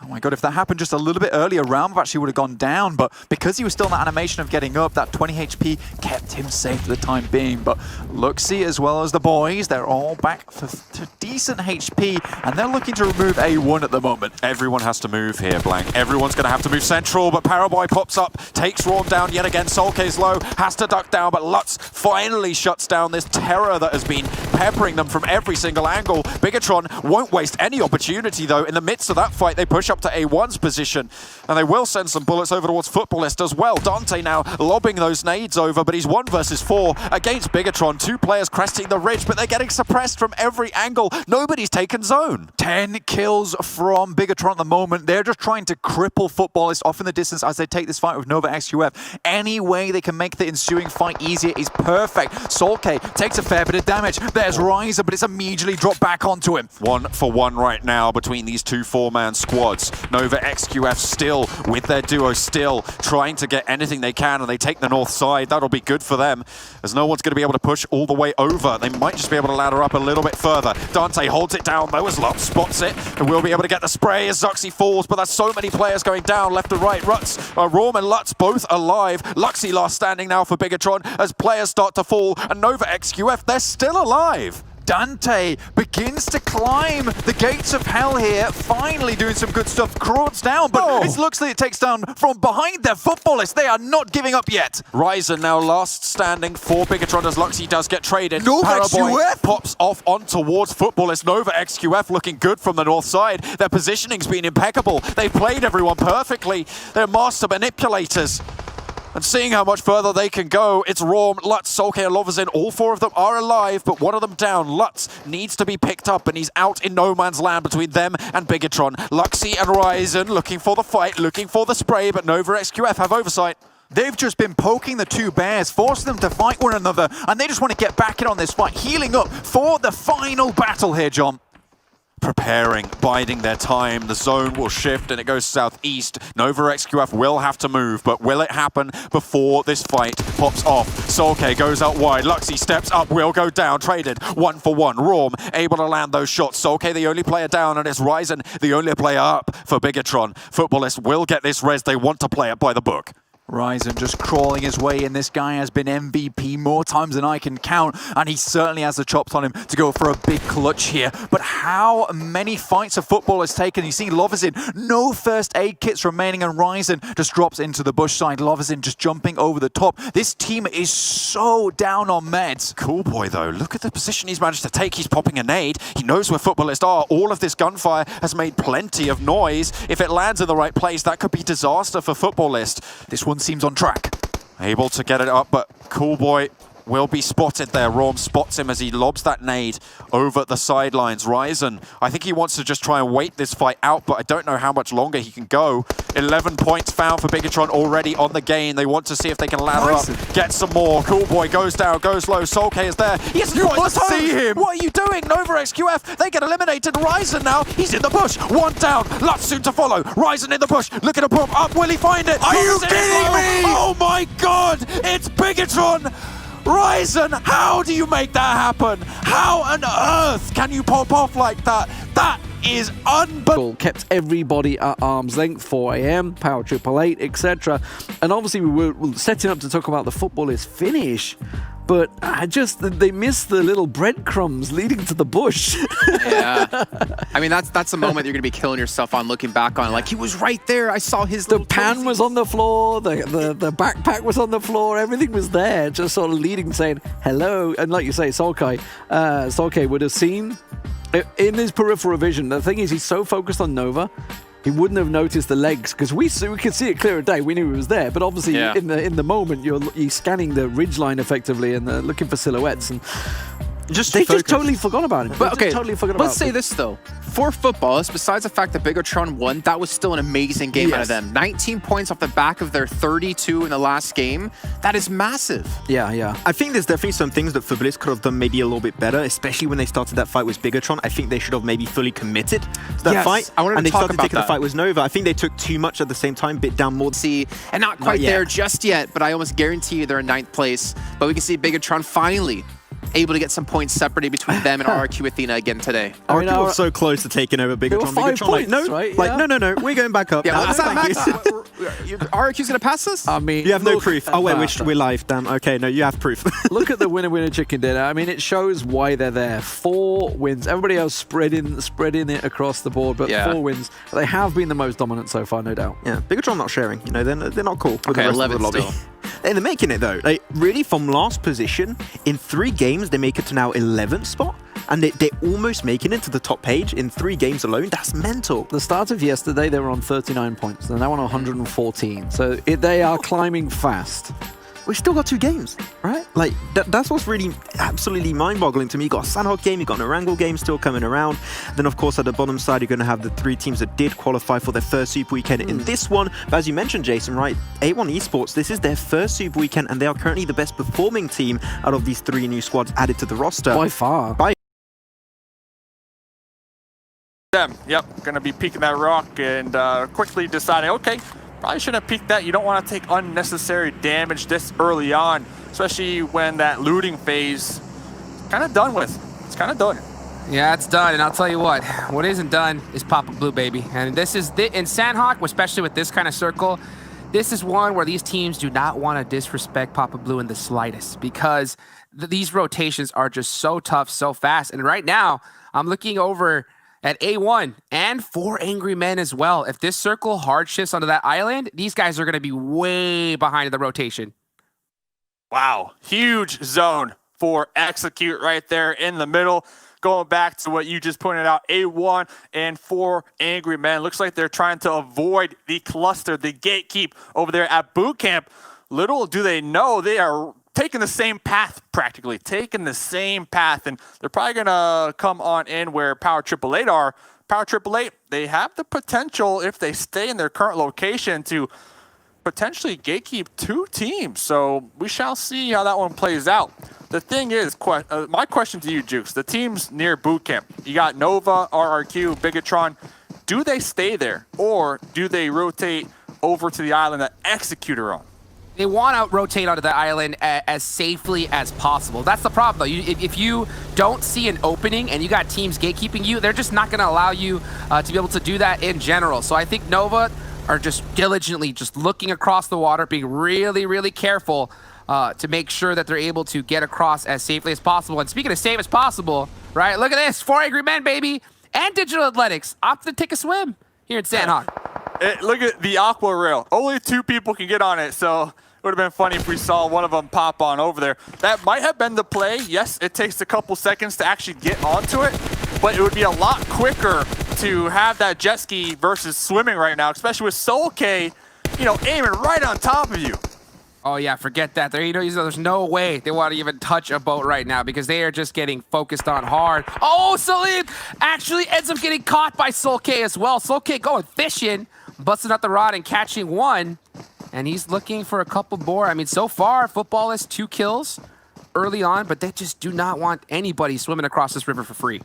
Oh my god, if that happened just a little bit earlier, Raum actually would have gone down, but because he was still in that animation of getting up, that 20 HP kept him safe for the time being. But Luxy, as well as the boys, they're all back to decent HP, and they're looking to remove A1 at the moment. Everyone has to move here, Blank. Everyone's going to have to move central, but Paraboy pops up, takes Raum down yet again. Solke's low, has to duck down, but Lutz finally shuts down this terror that has been peppering them from every single angle. Bigatron won't waste any opportunity, though. In the midst of that fight, they push up to A1's position, and they will send some bullets over towards Footballist as well. Dante now lobbing those nades over, but he's 1 versus 4 against Bigatron. 2 players cresting the ridge, but they're getting suppressed from every angle. Nobody's taken zone. 10 kills from Bigatron at the moment. They're just trying to cripple Footballist off in the distance as they take this fight with NV-XQF. Any way they can make the ensuing fight easier is perfect. Solke takes a fair bit of damage. There's Riser, but it's immediately dropped back onto him. 1 for 1 right now between these 2 4-man squads. NV-XQF still with their duo, still trying to get anything they can, and they take the north side. That'll be good for them, as no one's going to be able to push all the way over. They might just be able to ladder up a little bit further. Dante holds it down though as Lutz spots it, and will be able to get the spray as Zuxi falls, but there's so many players going down left and right. Raum and Lutz both alive. Luxy last standing now for Bigatron as players start to fall, and NV-XQF, they're still alive. Dante begins to climb the gates of hell here, finally doing some good stuff. Crawls down, but it looks like it takes down from behind their Footballist. They are not giving up yet. Ryzen now last standing for Bigatron as Luxy does get traded. NV-XQF pops off on towards Footballist. NV-XQF looking good from the north side. Their positioning's been impeccable. They've played everyone perfectly. They're master manipulators. And seeing how much further they can go, it's Raum, Lutz, Solke, and Lovazin. All 4 of them are alive, but 1 of them down. Lutz needs to be picked up, and he's out in no man's land between them and Bigatron. Luxy and Ryzen looking for the fight, looking for the spray, but NV-XQF have oversight. They've just been poking the 2 bears, forcing them to fight one another, and they just want to get back in on this fight, healing up for the final battle here, John. Preparing, biding their time. The zone will shift and it goes southeast. NV-XQF will have to move, but will it happen before this fight pops off? Solke goes out wide. Luxy steps up, will go down. Traded 1 for 1. Raum able to land those shots. Solke the only player down, and it's Ryzen the only player up for Bigatron. Footballist will get this res. They want to play it by the book. Ryzen just crawling his way in. This guy has been MVP more times than I can count, and he certainly has the chops on him to go for a big clutch here. But how many fights a football has taken? You see Lovazin, no first aid kits remaining, and Ryzen just drops into the bush side. Lovazin just jumping over the top. This team is so down on meds. Cool boy though, look at the position he's managed to take. He's popping a nade. He knows where Footballists are. All of this gunfire has made plenty of noise. If it lands in the right place, that could be disaster for Footballist. This one seems on track. Able to get it up, but Cool Boy will be spotted there. Raum spots him as he lobs that nade over the sidelines. Ryzen, I think he wants to just try and wait this fight out, but I don't know how much longer he can go. 11 points found for Bigatron already on the gain. They want to see if they can ladder up, get some more. Cool Boy goes down, goes low. Solke is there. He hasn't got the see him. What are you doing? NV-XQF, they get eliminated. Ryzen now, he's in the bush. 1 down. Lutz soon to follow. Ryzen in the bush, looking to pop up. Will he find it? Are you kidding me? Oh my god, it's Bigatron. Ryzen, how do you make that happen? How on earth can you pop off like that? That is unbelievable. Kept everybody at arm's length, 4 AM, Power 888, etc. And obviously we were setting up to talk about the Footballist finish, but they missed the little breadcrumbs leading to the bush. Yeah. I mean, that's the moment you're going to be killing yourself on, looking back on. Like, he was right there. I saw his The pan was on the floor, the backpack was on the floor, everything was there, just sort of leading, saying hello. And like you say, Solke would have seen in his peripheral vision. The thing is, he's so focused on Nova, he wouldn't have noticed the legs, because we could see it clear as day. We knew he was there, but obviously in the moment you're scanning the ridgeline effectively and looking for silhouettes. And They just totally forgot about him. But okay, totally forgot let's about say this though. For Footballists, besides the fact that Bigatron won, that was still an amazing game out of them. 19 points off the back of their 32 in the last game. That is massive. Yeah. I think there's definitely some things that Footballists could have done maybe a little bit better, especially when they started that fight with Bigatron. I think they should have maybe fully committed to that fight. I wanted to and they talk started about taking that. the fight with Nova. I think they took too much at the same time, bit down more. See, and not quite yet. there just yet, but I almost guarantee you they're in 9th place. But we can see Bigatron finally able to get some points separated between them and RRQ Athena again today. I mean, RRQ was so close to taking over Bigatron. were 5 Bigatron, points, no, right? like, Yeah. no, we're going back up. Yeah, No, what's that, thank Max? you. RRQ's gonna pass us? I mean, You have no look proof. at Oh, wait, that. we're live. Damn. Okay, no, you have proof. Look at the winner chicken dinner. I mean, it shows why they're there. 4 wins. Everybody else spreading it across the board, but 4 wins. They have been the most dominant so far, no doubt. Yeah, Bigatron not sharing. You know, they're not cool with Okay, the rest 11 of the lobby. still. And they're making it though. Like really, from last position in 3 games, they make it to now 11th spot, and they're almost making it to the top page in 3 games alone. That's mental. The start of yesterday, they were on 39 points. They're now on 114. So they are climbing fast. We've still got 2 games, right? Like that's what's really absolutely mind-boggling to me. You got a Sanhok game, you got an Erangel game still coming around. Then of course at the bottom side, you're going to have the 3 teams that did qualify for their first Super Weekend in this one. But as you mentioned, Jason, right? A1 Esports, this is their first Super Weekend, and they are currently the best performing team out of these 3 new squads added to the roster. By far. Them, yep, gonna be peeking that rock and quickly deciding, okay, probably shouldn't have peeked that. You don't want to take unnecessary damage this early on, especially when that looting phase is kind of done with. It's kind of done. Yeah, it's done, and I'll tell you what isn't done is Papa Blue, baby. And this is, in Sanhok, especially with this kind of circle, this is one where these teams do not want to disrespect Papa Blue in the slightest, because these rotations are just so tough, so fast. And right now, I'm looking over at A1 and 4 Angry Men as well. If this circle hard shifts onto that island, these guys are going to be way behind in the rotation. Wow, huge zone for Execute right there in the middle. Going back to what you just pointed out, A1 and 4 Angry Men. Looks like they're trying to avoid the cluster, the gatekeep over there at boot camp. Little do they know they are taking the same path, practically taking the same path, and they're probably gonna come on in where Power 888 are. Power 888, they have the potential, if they stay in their current location, to potentially gatekeep 2 teams. So we shall see how that one plays out. The thing is, my question to you, Jukes, the teams near boot camp, you got Nova, RRQ, Bigatron. Do they stay there, or do they rotate over to the island that Executor on? They want to rotate onto the island as safely as possible. That's the problem, though. If you don't see an opening and you got teams gatekeeping you, they're just not going to allow you to be able to do that in general. So I think Nova are just diligently just looking across the water, being really, really careful to make sure that they're able to get across as safely as possible. And speaking of safe as possible, right, look at this. 4 Angry Men, baby, and Digital Athletics opted to take a swim here in Sanhok. Look at the aqua rail. Only 2 people can get on it, so it would have been funny if we saw one of them pop on over there. That might have been the play. Yes, it takes a couple seconds to actually get onto it, but it would be a lot quicker to have that jet ski versus swimming right now, especially with Soul K, aiming right on top of you. Oh yeah, forget that. There's no way they want to even touch a boat right now because they are just getting focused on hard. Oh, Salim actually ends up getting caught by Soul K as well. Soul K going fishing, busting out the rod and catching 1. And he's looking for a couple more. I mean, so far, Football has 2 kills early on, but they just do not want anybody swimming across this river for free.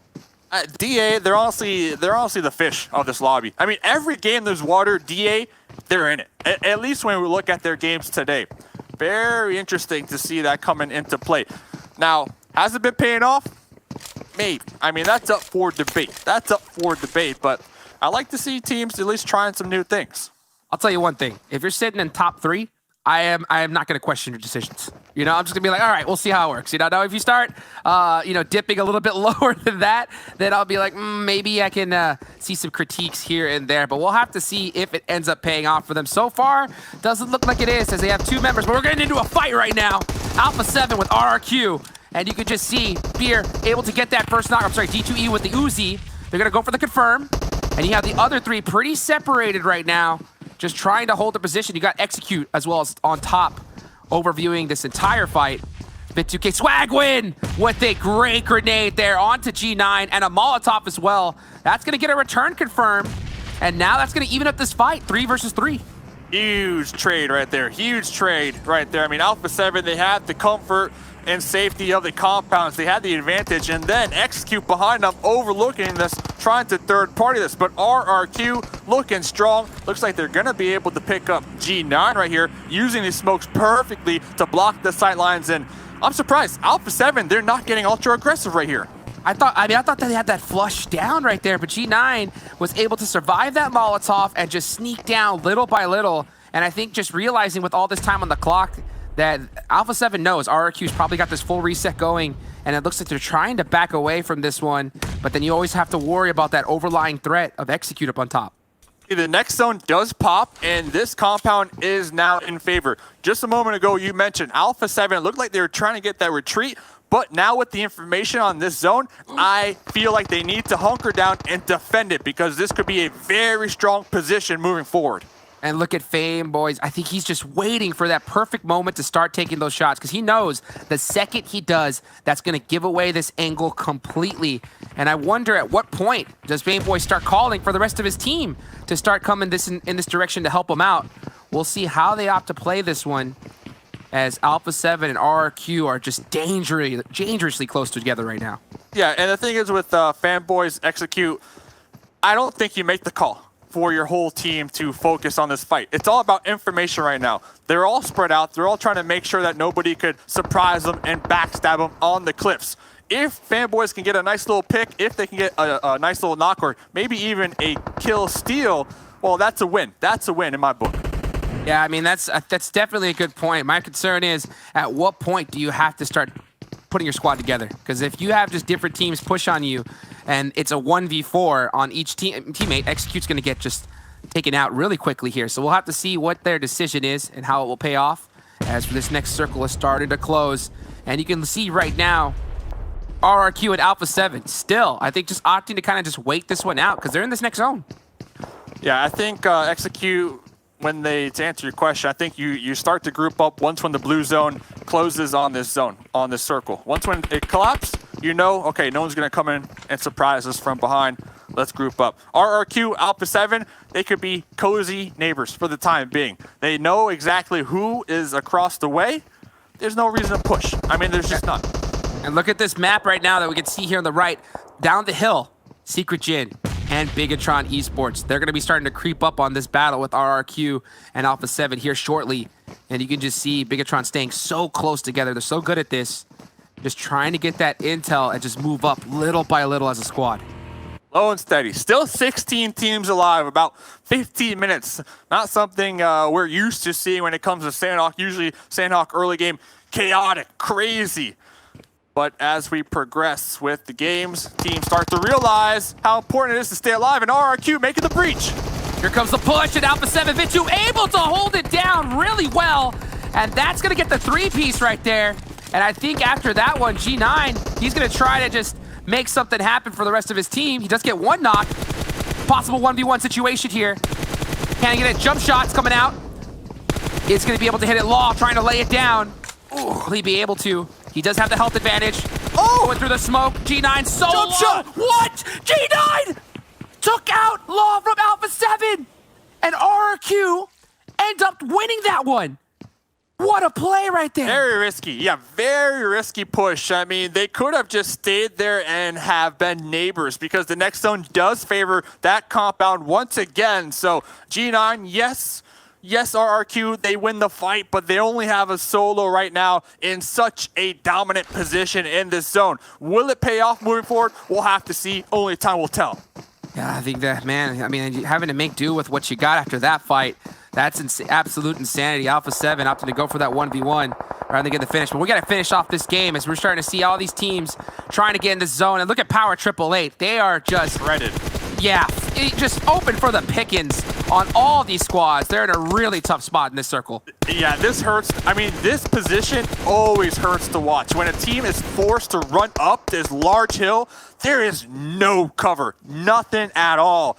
DA, they're honestly the fish of this lobby. I mean, every game there's water, DA, they're in it. At least when we look at their games today. Very interesting to see that coming into play. Now, has it been paying off? Maybe. I mean, that's up for debate. But I like to see teams at least trying some new things. I'll tell you one thing. If you're sitting in top 3, I am not going to question your decisions. I'm just going to be like, all right, we'll see how it works. Now if you start, dipping a little bit lower than that, then I'll be like, maybe I can see some critiques here and there. But we'll have to see if it ends up paying off for them. So far, doesn't look like it is, as they have 2 members. But we're getting into a fight right now. Alpha 7 with RRQ. And you can just see Beer able to get that first knock. I'm sorry, D2E with the Uzi. They're going to go for the confirm. And you have the other 3 pretty separated right now, just trying to hold the position. You got Execute as well as on top, overviewing this entire fight. Bit2K swag win with a great grenade there onto G9 and a Molotov as well. That's going to get a return confirmed. And now that's going to even up this fight, 3 versus 3. Huge trade right there. Huge trade right there. I mean, Alpha 7, they had the comfort and safety of the compounds. They had the advantage, and then Execute behind them, overlooking this, trying to third party this. But RRQ looking strong. Looks like they're going to be able to pick up G9 right here, using these smokes perfectly to block the sight lines. And I'm surprised. Alpha 7, they're not getting ultra aggressive right here. I thought that they had that flush down right there, but G9 was able to survive that Molotov and just sneak down little by little. And I think just realizing with all this time on the clock that Alpha 7 knows RRQ's probably got this full reset going, and it looks like they're trying to back away from this one, but then you always have to worry about that overlying threat of Execute up on top. The next zone does pop, and this compound is now in favor. Just a moment ago, you mentioned Alpha 7. It looked like they were trying to get that retreat, but now with the information on this zone, I feel like they need to hunker down and defend it, because this could be a very strong position moving forward. And look at Fame, boys. I think he's just waiting for that perfect moment to start taking those shots, because he knows the second he does, that's going to give away this angle completely. And I wonder at what point does Fame Boy start calling for the rest of his team to start coming in this direction to help him out. We'll see how they opt to play this one, as Alpha 7 and RRQ are just dangerously close together right now. Yeah, and the thing is with Fanboys Execute, I don't think you make the call for your whole team to focus on this fight. It's all about information right now. They're all spread out. They're all trying to make sure that nobody could surprise them and backstab them on the cliffs. If Fanboys can get a nice little pick, if they can get a nice little knock, or maybe even a kill steal, well, that's a win. That's a win in my book. Yeah, I mean, that's definitely a good point. My concern is, at what point do you have to start putting your squad together? Because if you have just different teams push on you, and it's a 1v4 on each teammate, Execute's going to get just taken out really quickly here. So we'll have to see what their decision is and how it will pay off as this next circle is starting to close. And you can see right now, RRQ and Alpha 7 still, I think, just opting to kind of just wait this one out because they're in this next zone. Yeah, I think Execute, to answer your question, I think you start to group up once when the blue zone closes on this zone, on this circle. Once when it collapses, you know, okay, no one's going to come in and surprise us from behind. Let's group up. RRQ, Alpha 7, they could be cozy neighbors for the time being. They know exactly who is across the way. There's no reason to push. I mean, there's just none. And look at this map right now that we can see here on the right. Down the hill, Secret Jin and Bigatron Esports. They're going to be starting to creep up on this battle with RRQ and Alpha 7 here shortly. And you can just see Bigatron staying so close together. They're so good at this. Just trying to get that intel and just move up little by little as a squad. Low and steady. Still 16 teams alive, about 15 minutes. Not something we're used to seeing when it comes to Sandhawk. Usually Sandhawk early game, chaotic, crazy. But as we progress with the games, teams start to realize how important it is to stay alive, and RRQ making the breach. Here comes the push, and Alpha 7 Vitu able to hold it down really well. And that's going to get the 3-piece right there. And I think after that one, G9, he's going to try to just make something happen for the rest of his team. He does get one knock. Possible 1v1 situation here. Can he get it? Jump shots coming out. Is going to be able to hit it Law, trying to lay it down. Ooh, will he be able to? He does have the health advantage. Oh! Going through the smoke. G9 so Jump shot! What? G9 took out Law from Alpha 7. And RRQ ends up winning that one. What a play right there. Very risky. Yeah, very risky push. I mean, they could have just stayed there and have been neighbors, because the next zone does favor that compound once again. So G9, yes, RRQ, they win the fight, but they only have a solo right now in such a dominant position in this zone. Will it pay off moving forward? We'll have to see. Only time will tell. Yeah, I think that, man, I mean, having to make do with what you got after that fight, that's absolute insanity. Alpha 7 opting to go for that 1v1 rather than get the finish. But we got to finish off this game as we're starting to see all these teams trying to get in this zone. And look at Power 888. They are just Threaded. Yeah, just open for the pickings on all these squads. They're in a really tough spot in this circle. Yeah, this hurts. I mean, this position always hurts to watch. When a team is forced to run up this large hill, there is no cover. Nothing at all.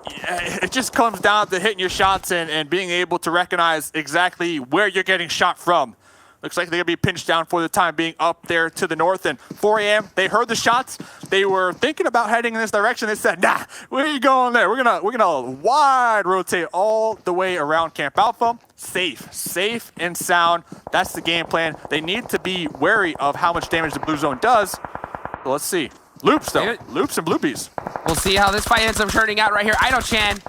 It just comes down to hitting your shots and being able to recognize exactly where you're getting shot from. Looks like they're going to be pinched down for the time being up there to the north. And 4 a.m., they heard the shots. They were thinking about heading in this direction. They said, nah, where are you going there? We're gonna wide rotate all the way around Camp Alpha. Safe and sound. That's the game plan. They need to be wary of how much damage the blue zone does. So let's see. Loops, though. Loops and bloopies. We'll see how this fight ends up turning out right here. Idochan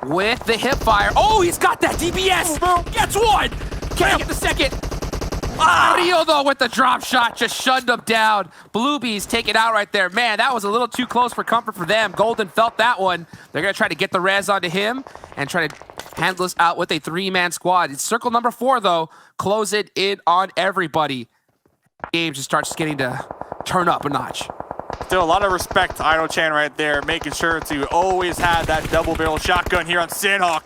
with the hip fire. Oh, he's got that DPS. Gets one. Can't get the second. Rio, though, with the drop shot, just shunned him down. Bluebees take it out right there. Man, that was a little too close for comfort for them. Golden felt that one. They're going to try to get the res onto him and try to handle this out with a 3-man squad. It's circle number 4, though. Close it in on everybody. Game just starts getting to turn up a notch. Still a lot of respect to Idochan right there, making sure to always have that double barrel shotgun here on Sandhawk.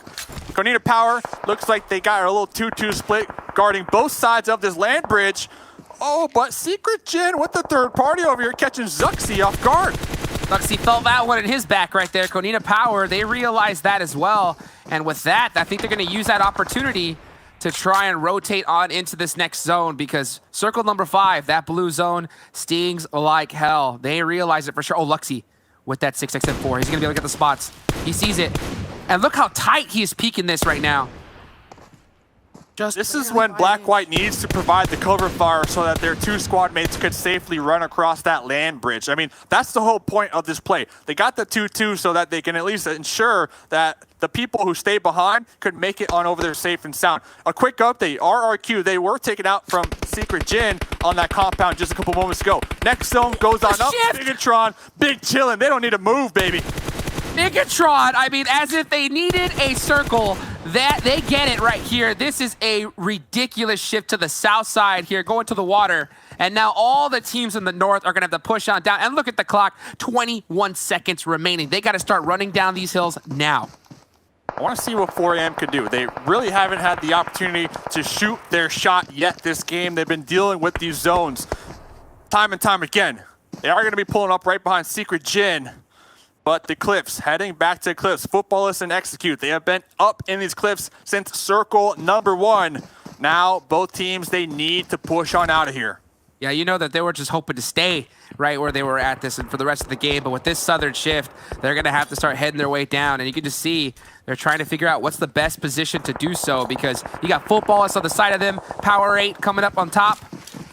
Konita Power looks like they got a little 2-2 split guarding both sides of this land bridge. Oh, but Secret Jin with the third party over here catching Zuxi off guard. Zuxi felt that one in his back right there. Konita Power, they realized that as well. And with that, I think they're going to use that opportunity to try and rotate on into this next zone because circle number 5, that blue zone, stings like hell. They realize it for sure. Oh, Luxy with that 6xM4. He's going to be able to get the spots. He sees it. And look how tight he is peeking this right now. This is when Black-White needs to provide the cover fire so that their 2 squad mates could safely run across that land bridge. I mean, that's the whole point of this play. They got the 2-2 so that they can at least ensure that the people who stay behind could make it on over there safe and sound. A quick update, RRQ, they were taken out from Secret Jin on that compound just a couple moments ago. Next zone goes on up, Bigatron, big chillin', they don't need to move, baby. Bigatron, I mean, as if they needed a circle, that they get it right here. This is a ridiculous shift to the south side here, going to the water. And now all the teams in the north are going to have to push on down. And look at the clock, 21 seconds remaining. They got to start running down these hills now. I want to see what 4 a.m. could do. They really haven't had the opportunity to shoot their shot yet this game. They've been dealing with these zones time and time again. They are going to be pulling up right behind Secret Jin. But the Cliffs, heading back to the Cliffs, Footballists and Execute. They have been up in these Cliffs since circle number 1. Now, both teams, they need to push on out of here. Yeah, you know that they were just hoping to stay right where they were at this and for the rest of the game. But with this southern shift, they're going to have to start heading their way down. And you can just see they're trying to figure out what's the best position to do so because you got Footballists on the side of them, Power 8 coming up on top,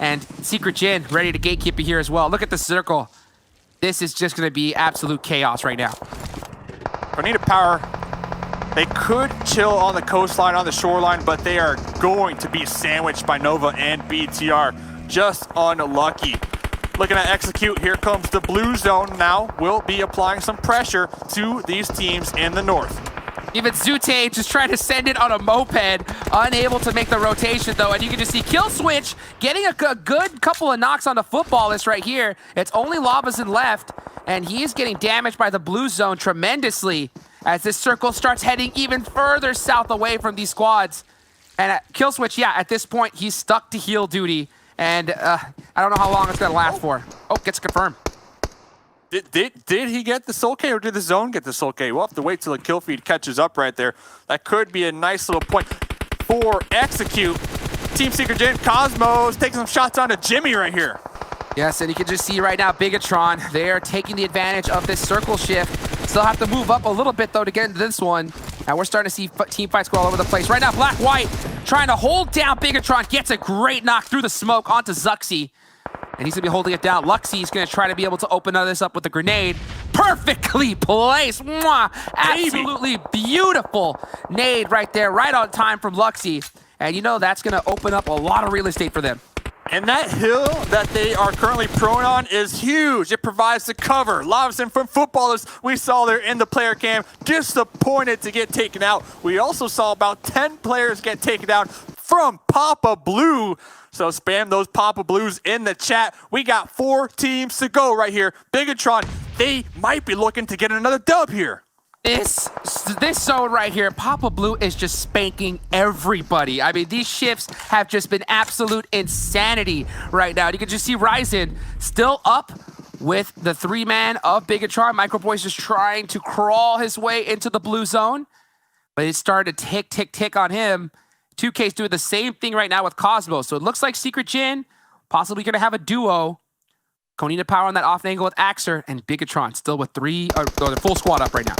and Secret Jin ready to gatekeep it here as well. Look at the circle. This is just going to be absolute chaos right now. Konita Power, they could chill on the coastline, on the shoreline, but they are going to be sandwiched by Nova and BTR. Just unlucky. Looking at Execute, here comes the blue zone now. Will be applying some pressure to these teams in the north. Even Zute just trying to send it on a moped, unable to make the rotation though. And you can just see Kill Switch getting a good couple of knocks on the Footballist right here. It's only Lavazin left, and he is getting damaged by the blue zone tremendously as this circle starts heading even further south away from these squads. And Kill Switch, yeah, at this point, he's stuck to heal duty. And I don't know how long it's going to last for. Oh, gets confirmed. Did he get the Soul K or did the zone get the Soul K? We'll have to wait till the kill feed catches up right there. That could be a nice little point for Execute. Team Secret Jin, Cosmos taking some shots onto Jimmy right here. Yes, and you can just see right now Bigatron, they are taking the advantage of this circle shift. Still have to move up a little bit though to get into this one. And we're starting to see team fights go all over the place. Right now, Black-White trying to hold down Bigatron, gets a great knock through the smoke onto Zuxi. And he's going to be holding it down. Luxy's going to try to be able to open this up with a grenade. Perfectly placed. Mwah! Absolutely beautiful nade right there, right on time from Luxy. And you know that's going to open up a lot of real estate for them. And that hill that they are currently prone on is huge. It provides the cover. Lavazin from Footballers, we saw there in the player cam, disappointed to get taken out. We also saw about 10 players get taken out from Papa Blue. So spam those Papa Blues in the chat. We got 4 teams to go right here. Bigatron, they might be looking to get another dub here. This zone right here, Papa Blue is just spanking everybody. I mean, these shifts have just been absolute insanity right now. You can just see Ryzen still up with the 3-man of Bigatron. Microboy's just trying to crawl his way into the blue zone, but it started to tick on him. 2K's doing the same thing right now with Cosmos. So it looks like Secret Jin possibly going to have a duo. Konina Power on that off angle with Axer, and Bigatron still with the full squad up right now.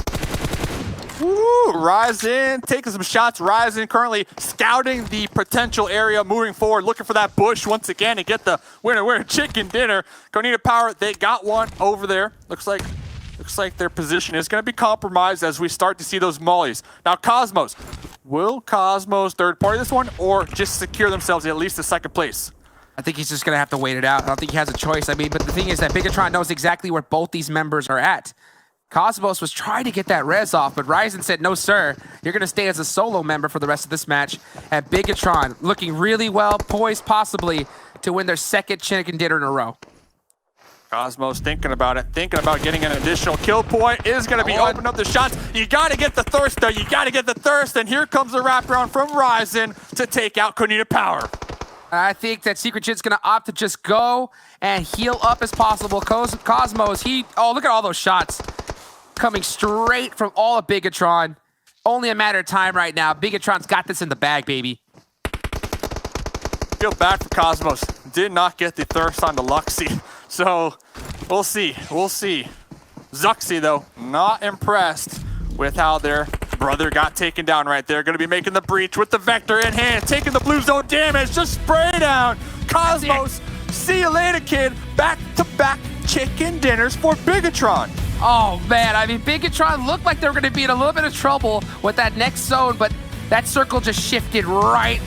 Woo, Ryzen taking some shots. Ryzen currently scouting the potential area, moving forward, looking for that bush once again to get the winner chicken dinner. Konina Power, they got one over there. Looks like their position is going to be compromised as we start to see those mollies. Now Cosmos, will Cosmos third party this one or just secure themselves at least the second place? I think he's just going to have to wait it out. I don't think he has a choice. I mean, but the thing is that Bigatron knows exactly where both these members are at. Cosmos was trying to get that res off, but Ryzen said, no, sir. You're going to stay as a solo member for the rest of this match. And Bigatron looking really well, poised possibly to win their second chicken dinner in a row. Cosmos thinking about it, thinking about getting an additional kill point. Is going to be opening up the shots. You got to get the thirst, though. You got to get the thirst. And here comes the wraparound from Ryzen to take out Konina Power. I think that Secret Jin's going to opt to just go and heal up as possible. Cosmos, oh, look at all those shots coming straight from all of Bigatron. Only a matter of time right now. Bigatron's got this in the bag, baby. Feel bad for Cosmos. Did not get the thirst on the Luxie. So we'll see. We'll see. Zuxi, though, not impressed with how their brother got taken down right there. Going to be making the breach with the Vector in hand, taking the blue zone damage. Just spray down. Cosmos, see you later, kid. Back-to-back chicken dinners for Bigatron. Oh, man. I mean, Bigatron looked like they were going to be in a little bit of trouble with that next zone, but that circle just shifted right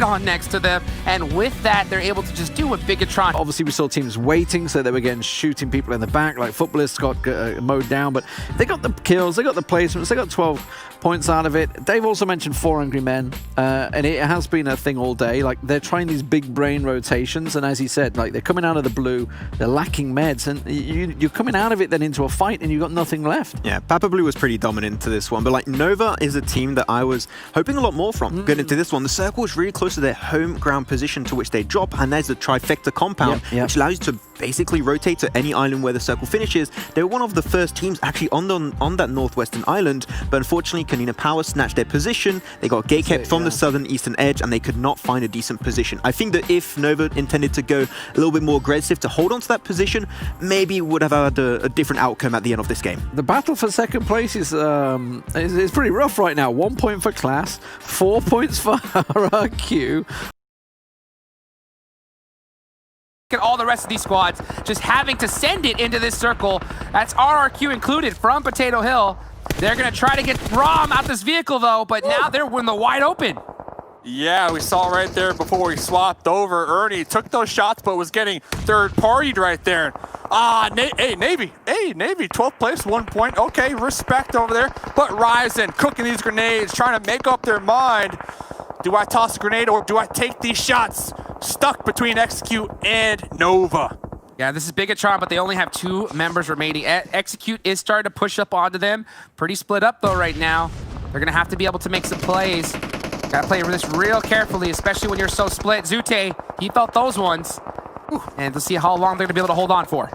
on next to them. And with that, they're able to just do what Bigatron. Obviously, we saw teams waiting, so they were again shooting people in the back, like Footballists got mowed down, but they got the kills, they got the placements, they got 12 points out of it. Dave also mentioned 4 Angry Men, and it has been a thing all day. Like, they're trying these big brain rotations, and as he said, like, they're coming out of the blue, they're lacking meds, and you're coming out of it then into a fight, and you've got nothing left. Yeah, Papa Blue was pretty dominant to this one, but like Nova is a team that I was hoping a lot more from going into this one. The circle is really close to their home ground position to which they drop, and there's the trifecta compound, which allows you to basically rotate to any island where the circle finishes. They were one of the first teams actually on that northwestern island, but unfortunately Konina Power snatched their position. They got gatekept from the southern eastern edge, and they could not find a decent position. I think that if Nova intended to go a little bit more aggressive to hold on to that position, maybe would have had a different outcome at the end of this game. The battle for second place is pretty rough right now. 1 point for Class, 4 points for RRQ. At all the rest of these squads just having to send it into this circle. That's RRQ included from Potato Hill. They're going to try to get Rom out this vehicle, though, but now they're in the wide open. Yeah, we saw right there before we swapped over. Ernie took those shots, but was getting third-partied right there. Hey, Navy. Hey, Navy, 12th place, 1 point. Okay, respect over there. But Ryzen cooking these grenades, trying to make up their mind. Do I toss a grenade or do I take these shots? Stuck between Execute and Nova. Yeah, this is Bigatron, but they only have 2 members remaining. Execute is starting to push up onto them. Pretty split up, though, right now. They're going to have to be able to make some plays. Got to play this real carefully, especially when you're so split. Zute, he felt those ones. And let's see how long they're going to be able to hold on for.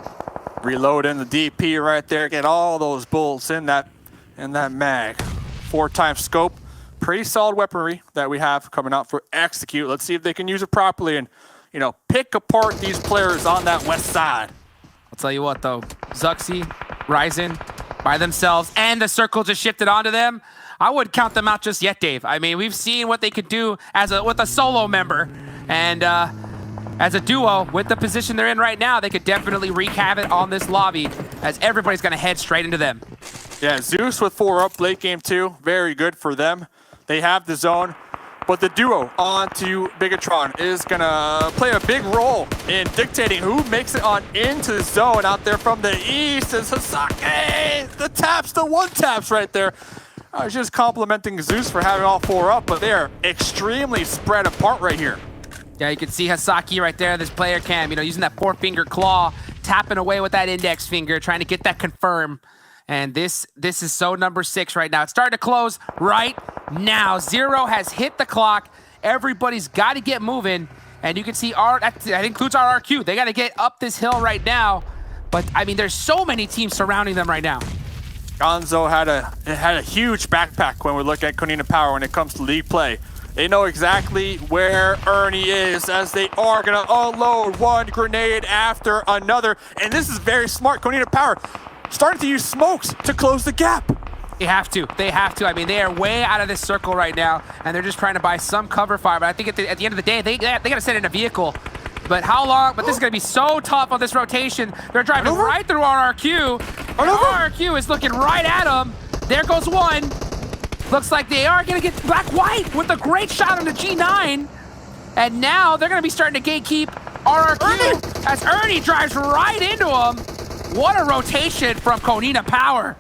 Reload in the DP right there. Get all those bullets in that mag. 4x scope. Pretty solid weaponry that we have coming out for Execute. Let's see if they can use it properly and, you know, pick apart these players on that west side. I'll tell you what, though. Zuxi, Ryzen, by themselves, and the circle just shifted onto them. I wouldn't count them out just yet, Dave. I mean, we've seen what they could do with a solo member. And as a duo, with the position they're in right now, they could definitely wreak havoc on this lobby as everybody's going to head straight into them. Yeah, Zeus with 4 up late game 2. Very good for them. They have the zone, but the duo onto Bigatron is going to play a big role in dictating who makes it on into the zone out there from the east. Is Sasaki, the taps, the 1-taps right there. I was just complimenting Zeus for having all 4 up, but they're extremely spread apart right here. Yeah, you can see Hasaki right there, this player cam, you know, using that 4-finger claw, tapping away with that index finger, trying to get that confirm. And this is so number 6 right now. It's starting to close right now. 0 has hit the clock. Everybody's got to get moving. And you can see that includes RRQ. They got to get up this hill right now. But, I mean, there's so many teams surrounding them right now. Gonzo had a huge backpack when we look at Konina Power when it comes to league play. They know exactly where Ernie is, as they are going to unload one grenade after another. And this is very smart. Konina Power starting to use smokes to close the gap. They have to. They have to. I mean, they are way out of this circle right now, and they're just trying to buy some cover fire. But I think at the end of the day, they got to send in a vehicle. But how long? But this is going to be so tough on this rotation. They're driving right through RRQ. RRQ is looking right at them. There goes one. Looks like they are going to get Black-White with a great shot on the G9. And now they're going to be starting to gatekeep RRQ as Ernie drives right into him. What a rotation from Konina Power.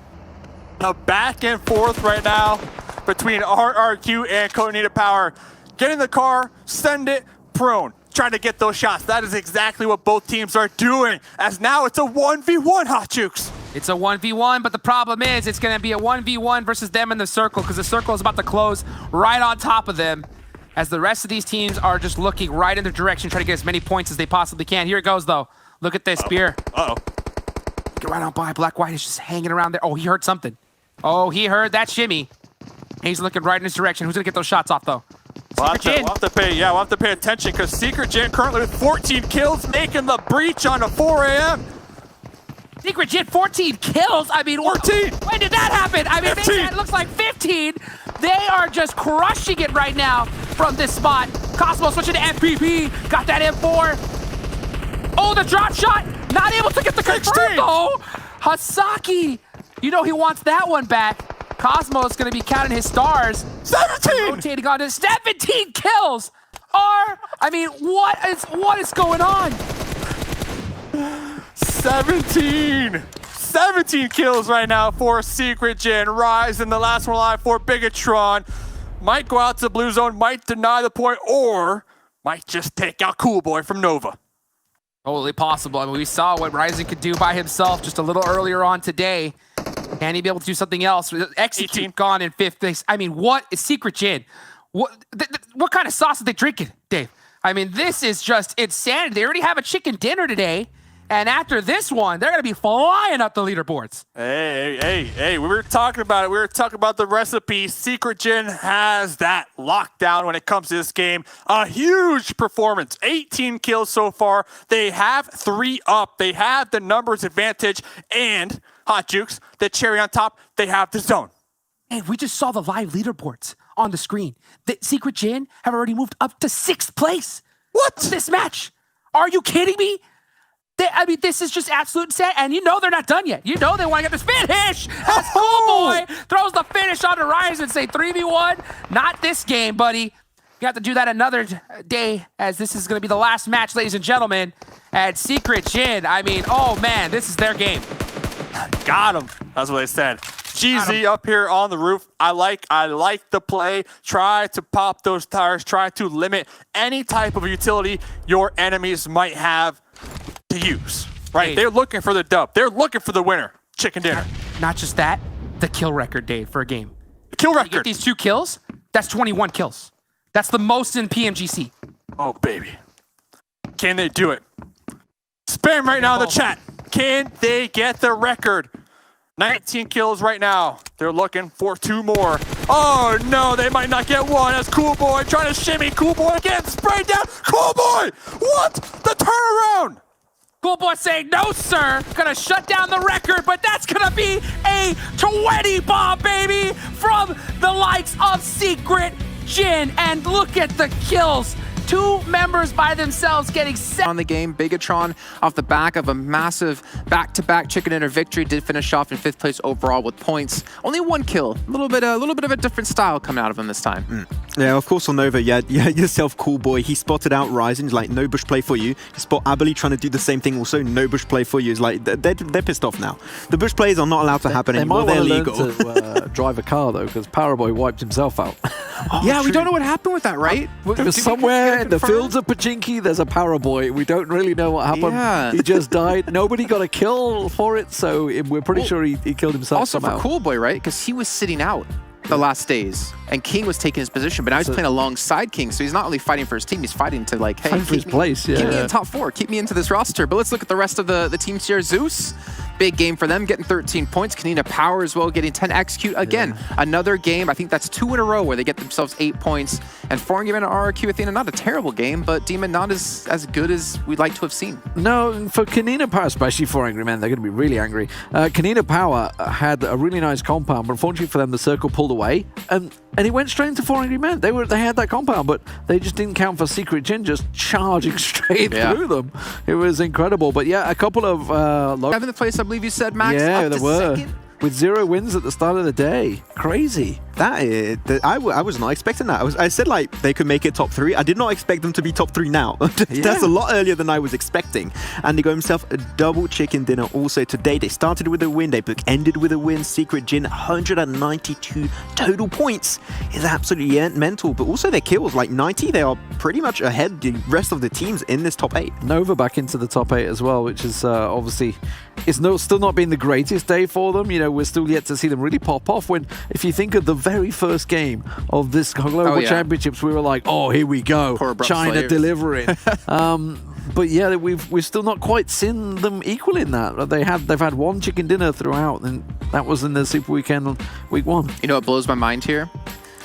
A back and forth right now between RRQ and Konina Power. Get in the car, send it prone. Trying to get those shots. That is exactly what both teams are doing, as now it's a 1v1, Hot Jukes. It's a 1v1, but the problem is it's going to be a 1v1 versus them in the circle, because the circle is about to close right on top of them, as the rest of these teams are just looking right in their direction, trying to get as many points as they possibly can. Here it goes, though. Look at this, Spear. Uh-oh. Get right on by. Black-White is just hanging around there. Oh, he heard something. Oh, he heard that shimmy. He's looking right in his direction. Who's going to get those shots off, though? We'll have to pay attention, because Secret Jin currently with 14 kills, making the breach on a 4 a.m. Secret Jin, 14 kills? I mean, 14! When did that happen? I mean, it looks like 15. They are just crushing it right now from this spot. Cosmo switching to FPP, got that M4. Oh, the drop shot, not able to get the confirm, though. Hasaki, you know he wants that one back. Cosmo is going to be counting his stars. 17! Rotating on to 17 kills. I mean, what is going on? 17 kills right now for Secret Jin. Rise in the last one alive for Bigatron. Might go out to the blue zone, might deny the point, or might just take out Cool Boy from Nova. Totally possible. I mean, we saw what Ryzen could do by himself just a little earlier on today. Can he be able to do something else? Execute gone in 5th place. I mean, what is Secret Jin? What kind of sauce are they drinking, Dave? I mean, this is just insanity. They already have a chicken dinner today. And after this one, they're going to be flying up the leaderboards. Hey, we were talking about it. We were talking about the recipe. Secret Jin has that lockdown when it comes to this game. A huge performance. 18 kills so far. They have 3 up. They have the numbers advantage. And, Hot Jukes, the cherry on top, they have the zone. Hey, we just saw the live leaderboards on the screen. The Secret Jin have already moved up to 6th place. What? This match. Are you kidding me? I mean, this is just absolute insanity. And you know they're not done yet. You know they want to get this finish. As Cool Boy throws the finish on the Rise and say 3v1. Not this game, buddy. You have to do that another day, as this is going to be the last match, ladies and gentlemen, at Secret Jin. I mean, oh man, this is their game. Got him. That's what they said. GZ up here on the roof. I like the play. Try to pop those tires. Try to limit any type of utility your enemies might have to use. Right? Hey. They're looking for the dub. They're looking for the winner. Chicken dinner. Not just that, the kill record, Dave, for a game. The kill record. You get these 2 kills, that's 21 kills. That's the most in PMGC. Oh, baby. Can they do it? Spam right now in the chat. Can they get the record? 19 kills right now. They're looking for 2 more. Oh, no, they might not get one. As Cool Boy trying to shimmy. Cool Boy getting sprayed down. Cool Boy! What? The turnaround! Cool Boy saying, no, sir. Gonna shut down the record, but that's gonna be a 20 bomb, baby, from the likes of Secret Jin. And look at the kills. 2 members by themselves getting set on the game. Bigatron, off the back of a massive back-to-back chicken dinner victory, did finish off in 5th place overall with points. Only 1 kill. A little bit of a different style coming out of him this time. Yeah, of course on Nova, yeah, yourself, Cool Boy. He spotted out Ryzen. He's like, no bush play for you. You spot Abilene trying to do the same thing also, no bush play for you. It's like, they're pissed off now. The bush plays are not allowed to happen anymore. They're illegal. They might want to learn to drive a car, though, because Powerboy wiped himself out. Yeah, we don't know what happened with that, right? It was somewhere in the fields of Pachinki, there's a Powerboy. We don't really know what happened. Yeah. He just died. Nobody got a kill for it, so we're pretty sure he killed himself also somehow. For Cool Boy, right? Because he was sitting out the last days. and King was taking his position, but now he's playing alongside King, so he's not really fighting for his team, he's fighting to like, hey, Fighting for his place, keep me yeah. in top 4, keep me into this roster. But let's look at the rest of the teams here. Zeus, big game for them, getting 13 points. Kanina Power as well, getting 10. Execute, again, another game. I think that's 2 in a row where they get themselves 8 points. And 4 and RRQ Athena, not a terrible game, but Demon not as good as we'd like to have seen. No, for Kanina Power, especially for Angry Men, they're going to be really angry. Kanina Power had a really nice compound, but unfortunately for them, the circle pulled away, and he went straight into 4 Angry Men. They had that compound, but they just didn't count for Secret Jin just charging straight through them. It was incredible. But yeah, a couple of... 7th place, I believe you said, Max. Yeah, up there to were. second. With 0 wins at the start of the day. Crazy. I was not expecting that. I said like they could make it top 3. I did not expect them to be top 3 now. That's a lot earlier than I was expecting. And they got himself a double chicken dinner also today. They started with a win, they ended with a win. Secret Jin, 192 total points is absolutely mental. But also their kills, like 90, they are pretty much ahead the rest of the teams in this top 8. Nova back into the top 8 as well, which is obviously it's still not been the greatest day for them. You know, we're still yet to see them really pop off. When if you think of the very first game of this global championships, we were like, oh, here we go, China delivering. But yeah, we've still not quite seen them equaling that. They've had 1 chicken dinner throughout, and that was in the Super Weekend week 1. You know what blows my mind here?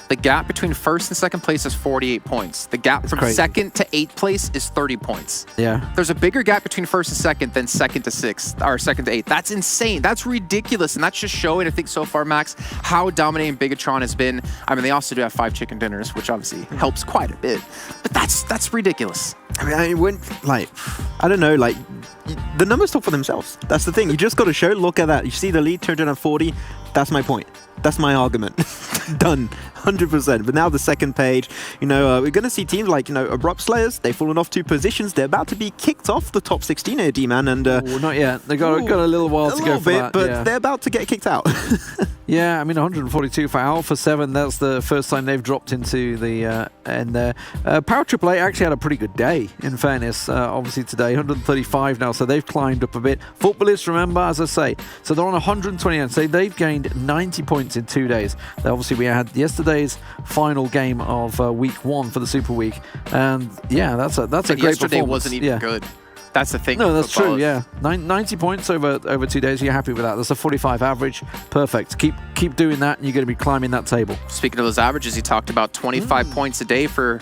The gap between 1st and 2nd place is 48 points. The gap from 2nd to 8th place is 30 points. Yeah. There's a bigger gap between 1st and 2nd than 2nd to 6th, or 2nd to 8th. That's insane. That's ridiculous. And that's just showing, I think, so far, Max, how dominating Bigatron has been. I mean, they also do have 5 chicken dinners, which obviously helps quite a bit. But that's ridiculous. I mean, I don't know, like, the numbers talk for themselves. That's the thing. You just got to show, look at that. You see the lead, 240. That's my point. That's my argument. Done. 100%. But now the second page, you know, we're going to see teams like, you know, Abrupt Slayers. They've fallen off 2 positions. They're about to be kicked off the top 16 here, D-Man. And not yet. They've got a little while to go for that. But they're about to get kicked out. Yeah, I mean, 142 for Alpha 7. That's the first time they've dropped into the end there. Power AAA actually had a pretty good day, in fairness, obviously today. 135 now, so they've climbed up a bit. Footballists, remember, as I say, so they're on 129. So they've gained 90 points in 2 days. Obviously, we had yesterday's final game of week 1 for the Super Week. And yeah, that's a great performance. Yesterday wasn't even good. That's the thing. No, that's true, yeah. 90 points over 2 days. You're happy with that. That's a 45 average. Perfect. Keep doing that, and you're going to be climbing that table. Speaking of those averages, he talked about 25 points a day for